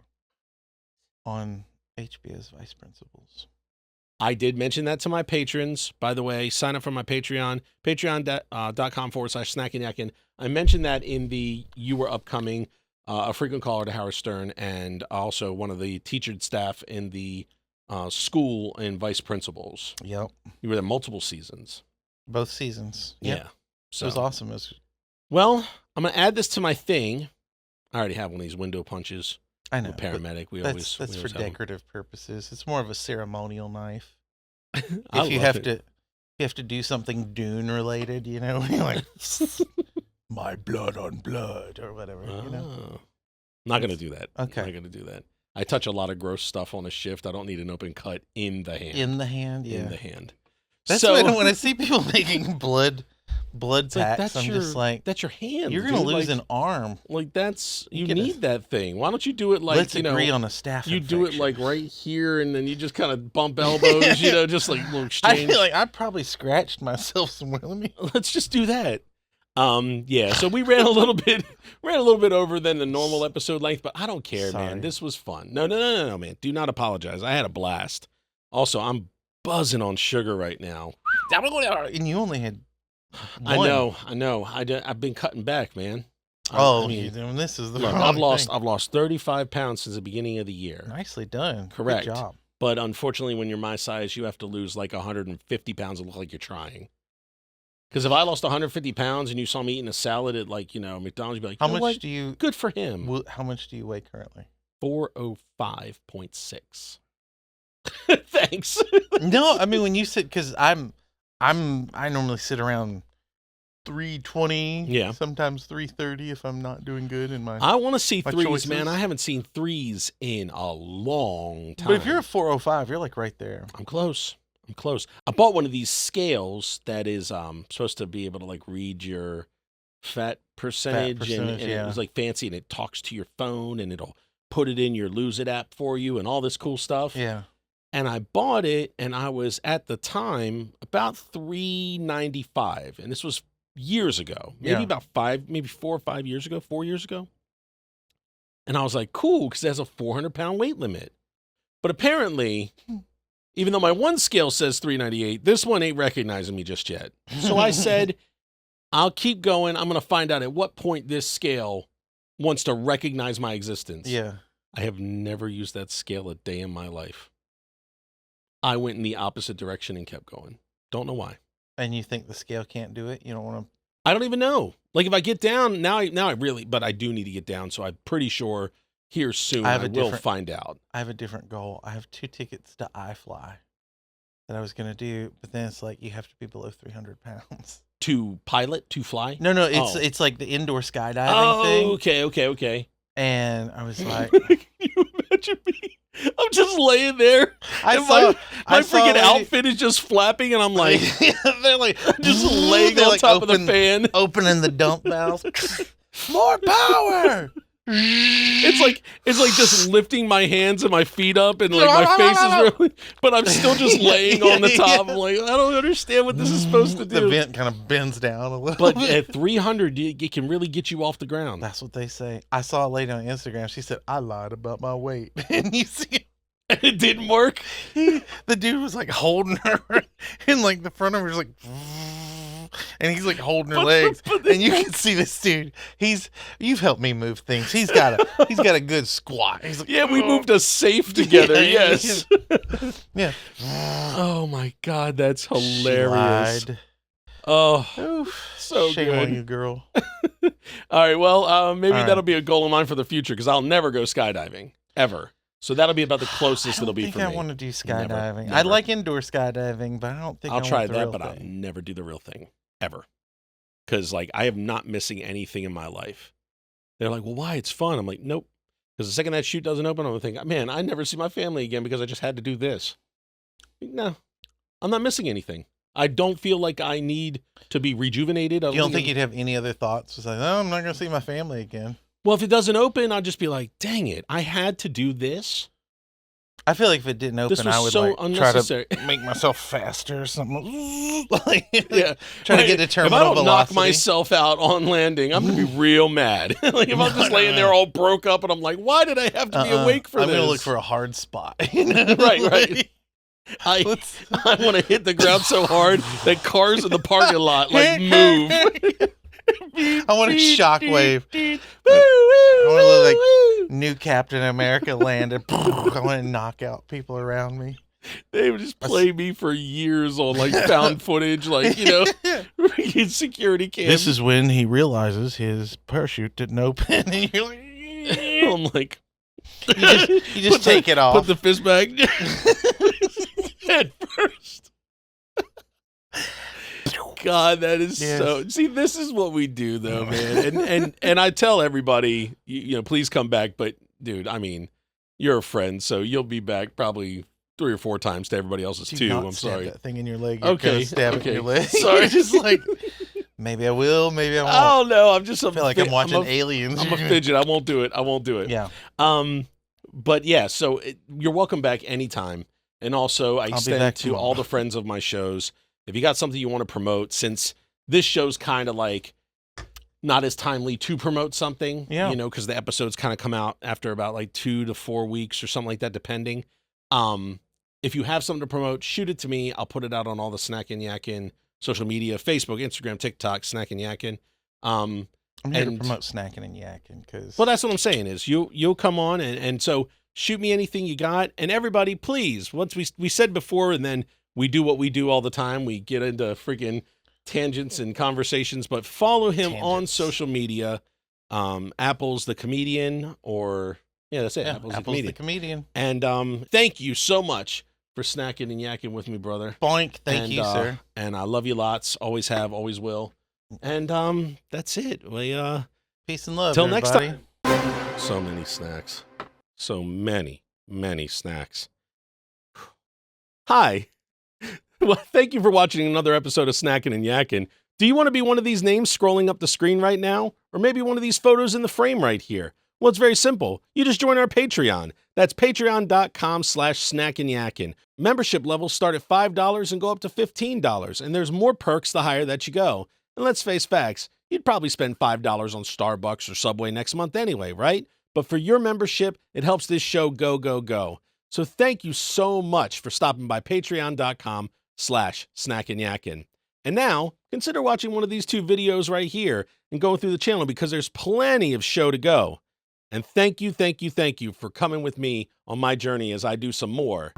on HBO's Vice Principals. I did mention that to my patrons. By the way, sign up for my Patreon, patreon.com/Snackin Yakkin. I mentioned that in the You Were Upcoming, a frequent caller to Howard Stern, and also one of the teacher staff in the school and Vice Principals. Yep. You were there multiple seasons. Both seasons. Yep. Yeah. So it was awesome. It was, Well, I'm going to add this to my thing. I already have one of these window punches. I know. With paramedic. That's we for always have 'em. decorative purposes. It's more of a ceremonial knife. I If you love have it. to do something Dune related, you know, you're like my blood on blood or whatever. You know. Oh. Not going to do that. Okay. Not going to do that. I touch a lot of gross stuff on a shift. I don't need an open cut in the hand. In the hand, yeah. In the hand. That's so, when I see people making blood it's like, packs, I'm just like, that's your hand. you're gonna dude. lose like, an arm. Like that's you get a- need that thing. Why don't you do it like Let's you agree know? on a staph You do it infection. like right here, and then you just kind of bump elbows. You know, just like a little I exchange. feel like I probably scratched myself somewhere. Let me. Let's just do that. Yeah. So we ran a little bit over than the normal episode length, but I don't care, Sorry. man. This was fun. No, man. Do not apologize. I had a blast. Also, I'm buzzing on sugar right now. And you only had. I one. know. I've been cutting back, man. Oh, I mean, this is the look, wrong I've lost thing. 35 pounds since the beginning of the year. Nicely done. Correct. Good job. But unfortunately, when you're my size, you have to lose like 150 pounds to look like you're trying. Because if I lost 150 pounds and you saw me eating a salad at like, McDonald's, you'd be like, How you know much what? do you? Good for him. How much do you weigh currently? 405.6. Thanks. No, I mean when you sit, because I normally sit around 320. Yeah. Sometimes 330 if I'm not doing good in my. I want to see My threes, choices. man. I haven't seen threes in a long time. But if you're a 405, you're like right there. I'm close. I bought one of these scales that is supposed to be able to like read your fat percentage, and yeah. it was like fancy, and it talks to your phone, and it'll put it in your Lose It app for you, and all this cool stuff. Yeah. And I bought it, and I was at the time about $395, and this was years ago, maybe Yeah. about 4 or 5 years ago, 4 years ago. And I was like, cool, because it has a 400-pound weight limit. But apparently, even though my one scale says 398, this one ain't recognizing me just yet. So I said, I'll keep going. I'm going to find out at what point this scale wants to recognize my existence. Yeah. I have never used that scale a day in my life. I went in the opposite direction and kept going. Don't know why. And you think the scale can't do it? You don't want to. I don't even know. Like if I get down now, I really, but I do need to get down. So I'm pretty sure here soon I will find out. I have a different goal. I have 2 tickets to iFly that I was going to do, but then it's like you have to be below 300 pounds. To pilot, to fly? No, Oh. it's like the indoor skydiving thing. Okay. And I was like, Can you imagine me? I'm just laying there. I and saw my a freaking lady- outfit is just flapping, and I'm like, they're like just laying they're on like top of the fan. opening the dump valves. More power. It's like just lifting my hands and my feet up, and like my face is really, but I'm still just laying on the top. I'm like, I don't understand what this is supposed to do. The vent kind of bends down a little But bit. at 300, it can really get you off the ground. That's what they say. I saw a lady on Instagram. She said, I lied about my weight. And you see, And it didn't work. the dude was like holding her, and like the front of her was like, and he's like holding her legs. And you can see this dude. You've helped me move things. He's got a good squat. He's like, Yeah, we moved a safe together. Yeah, Yes. Yeah. Oh my God, that's She hilarious. lied. Oh, Oof. so Shame good. on you, girl. All right. Well, maybe All right. that'll be a goal of mine for the future, because I'll never go skydiving ever. So that'll be about the closest it'll be for me. I want to do skydiving. I never. like indoor skydiving, but I don't think I'll I try want the that, real but I'll thing. never do the real thing ever. Because like I am not missing anything in my life. They're like, well, why? It's fun. I'm like, nope. Because the second that chute doesn't open, I'm thinking, man, I never see my family again because I just had to do this. No, I'm not missing anything. I don't feel like I need to be rejuvenated. You don't think you'd have any other thoughts? It's like, oh, I'm not going to see my family again. Well, if it doesn't open, I'll just be like, dang it, I had to do this. I feel like if it didn't This open, was I would so like unnecessary. try to make myself faster or something. Like, Yeah. try to get to If terminal I don't velocity. knock myself out on landing, I'm gonna be real mad. Like if I'm just laying there all broke up and I'm like, why did I have to be awake for I'm this? gonna look for a hard spot. You know? Right. I want to hit the ground so hard that cars in the parking lot like move. I want a shockwave. I want to look like new Captain America landed. I want to knock out people around me. They would just play me for years on like found footage, like, you know, security cams. This is when he realizes his parachute didn't open. And you're like, I'm like, you just take it off. Put the fist back head first. God, that is so. See, this is what we do, though, man. And I tell everybody, you know, please come back. But, dude, I mean, you're a friend, so you'll be back probably 3 or 4 times to everybody else's Do too. not I'm stab sorry. that thing in your leg. You're Okay, gonna stab it okay. in your leg. Sorry. Just like maybe I will, maybe I won't. Oh no, I'm just. I feel like I'm watching Aliens. I'm a fidget. I won't do it. Yeah. But yeah, so you're welcome back anytime. And also, I I'll be extend back to tomorrow. all the friends of my shows, if you got something you want to promote, since this show's kind of like not as timely to promote something, Yeah. you know, because the episodes kind of come out after about like 2 to 4 weeks or something like that, depending. If you have something to promote, shoot it to me. I'll put it out on all the Snackin Yakkin social media, Facebook, Instagram, TikTok, Snackin Yakkin. I'm here to and- promote Snackin and Yakkin because Well, that's what I'm saying is you'll come on and so shoot me anything you got. And everybody, please, once we said before, and then we do what we do all the time. We get into freaking tangents and conversations, but follow him on Tangents. social media. Apple's the comedian, or that's it. yeah, Apple's Apple's the the comedian. comedian. And thank you so much for snacking and yakking with me, brother. Boink. Thank And, you, sir. And I love you lots. Always have, always will. And that's it. We Peace and love. till next everybody. time. So many snacks. So many snacks. Hi. Well, thank you for watching another episode of Snackin and Yakkin. Do you want to be one of these names scrolling up the screen right now? Or maybe one of these photos in the frame right here? Well, it's very simple. You just join our Patreon. That's patreon.com/snackinyakkin. Membership levels start at $5 and go up to $15. And there's more perks the higher that you go. And let's face facts, you'd probably spend $5 on Starbucks or Subway next month anyway, right? But for your membership, it helps this show go. So thank you so much for stopping by patreon.com/snackinyakkin. And now, consider watching one of these 2 videos right here and going through the channel because there's plenty of show to go. And thank you for coming with me on my journey as I do some more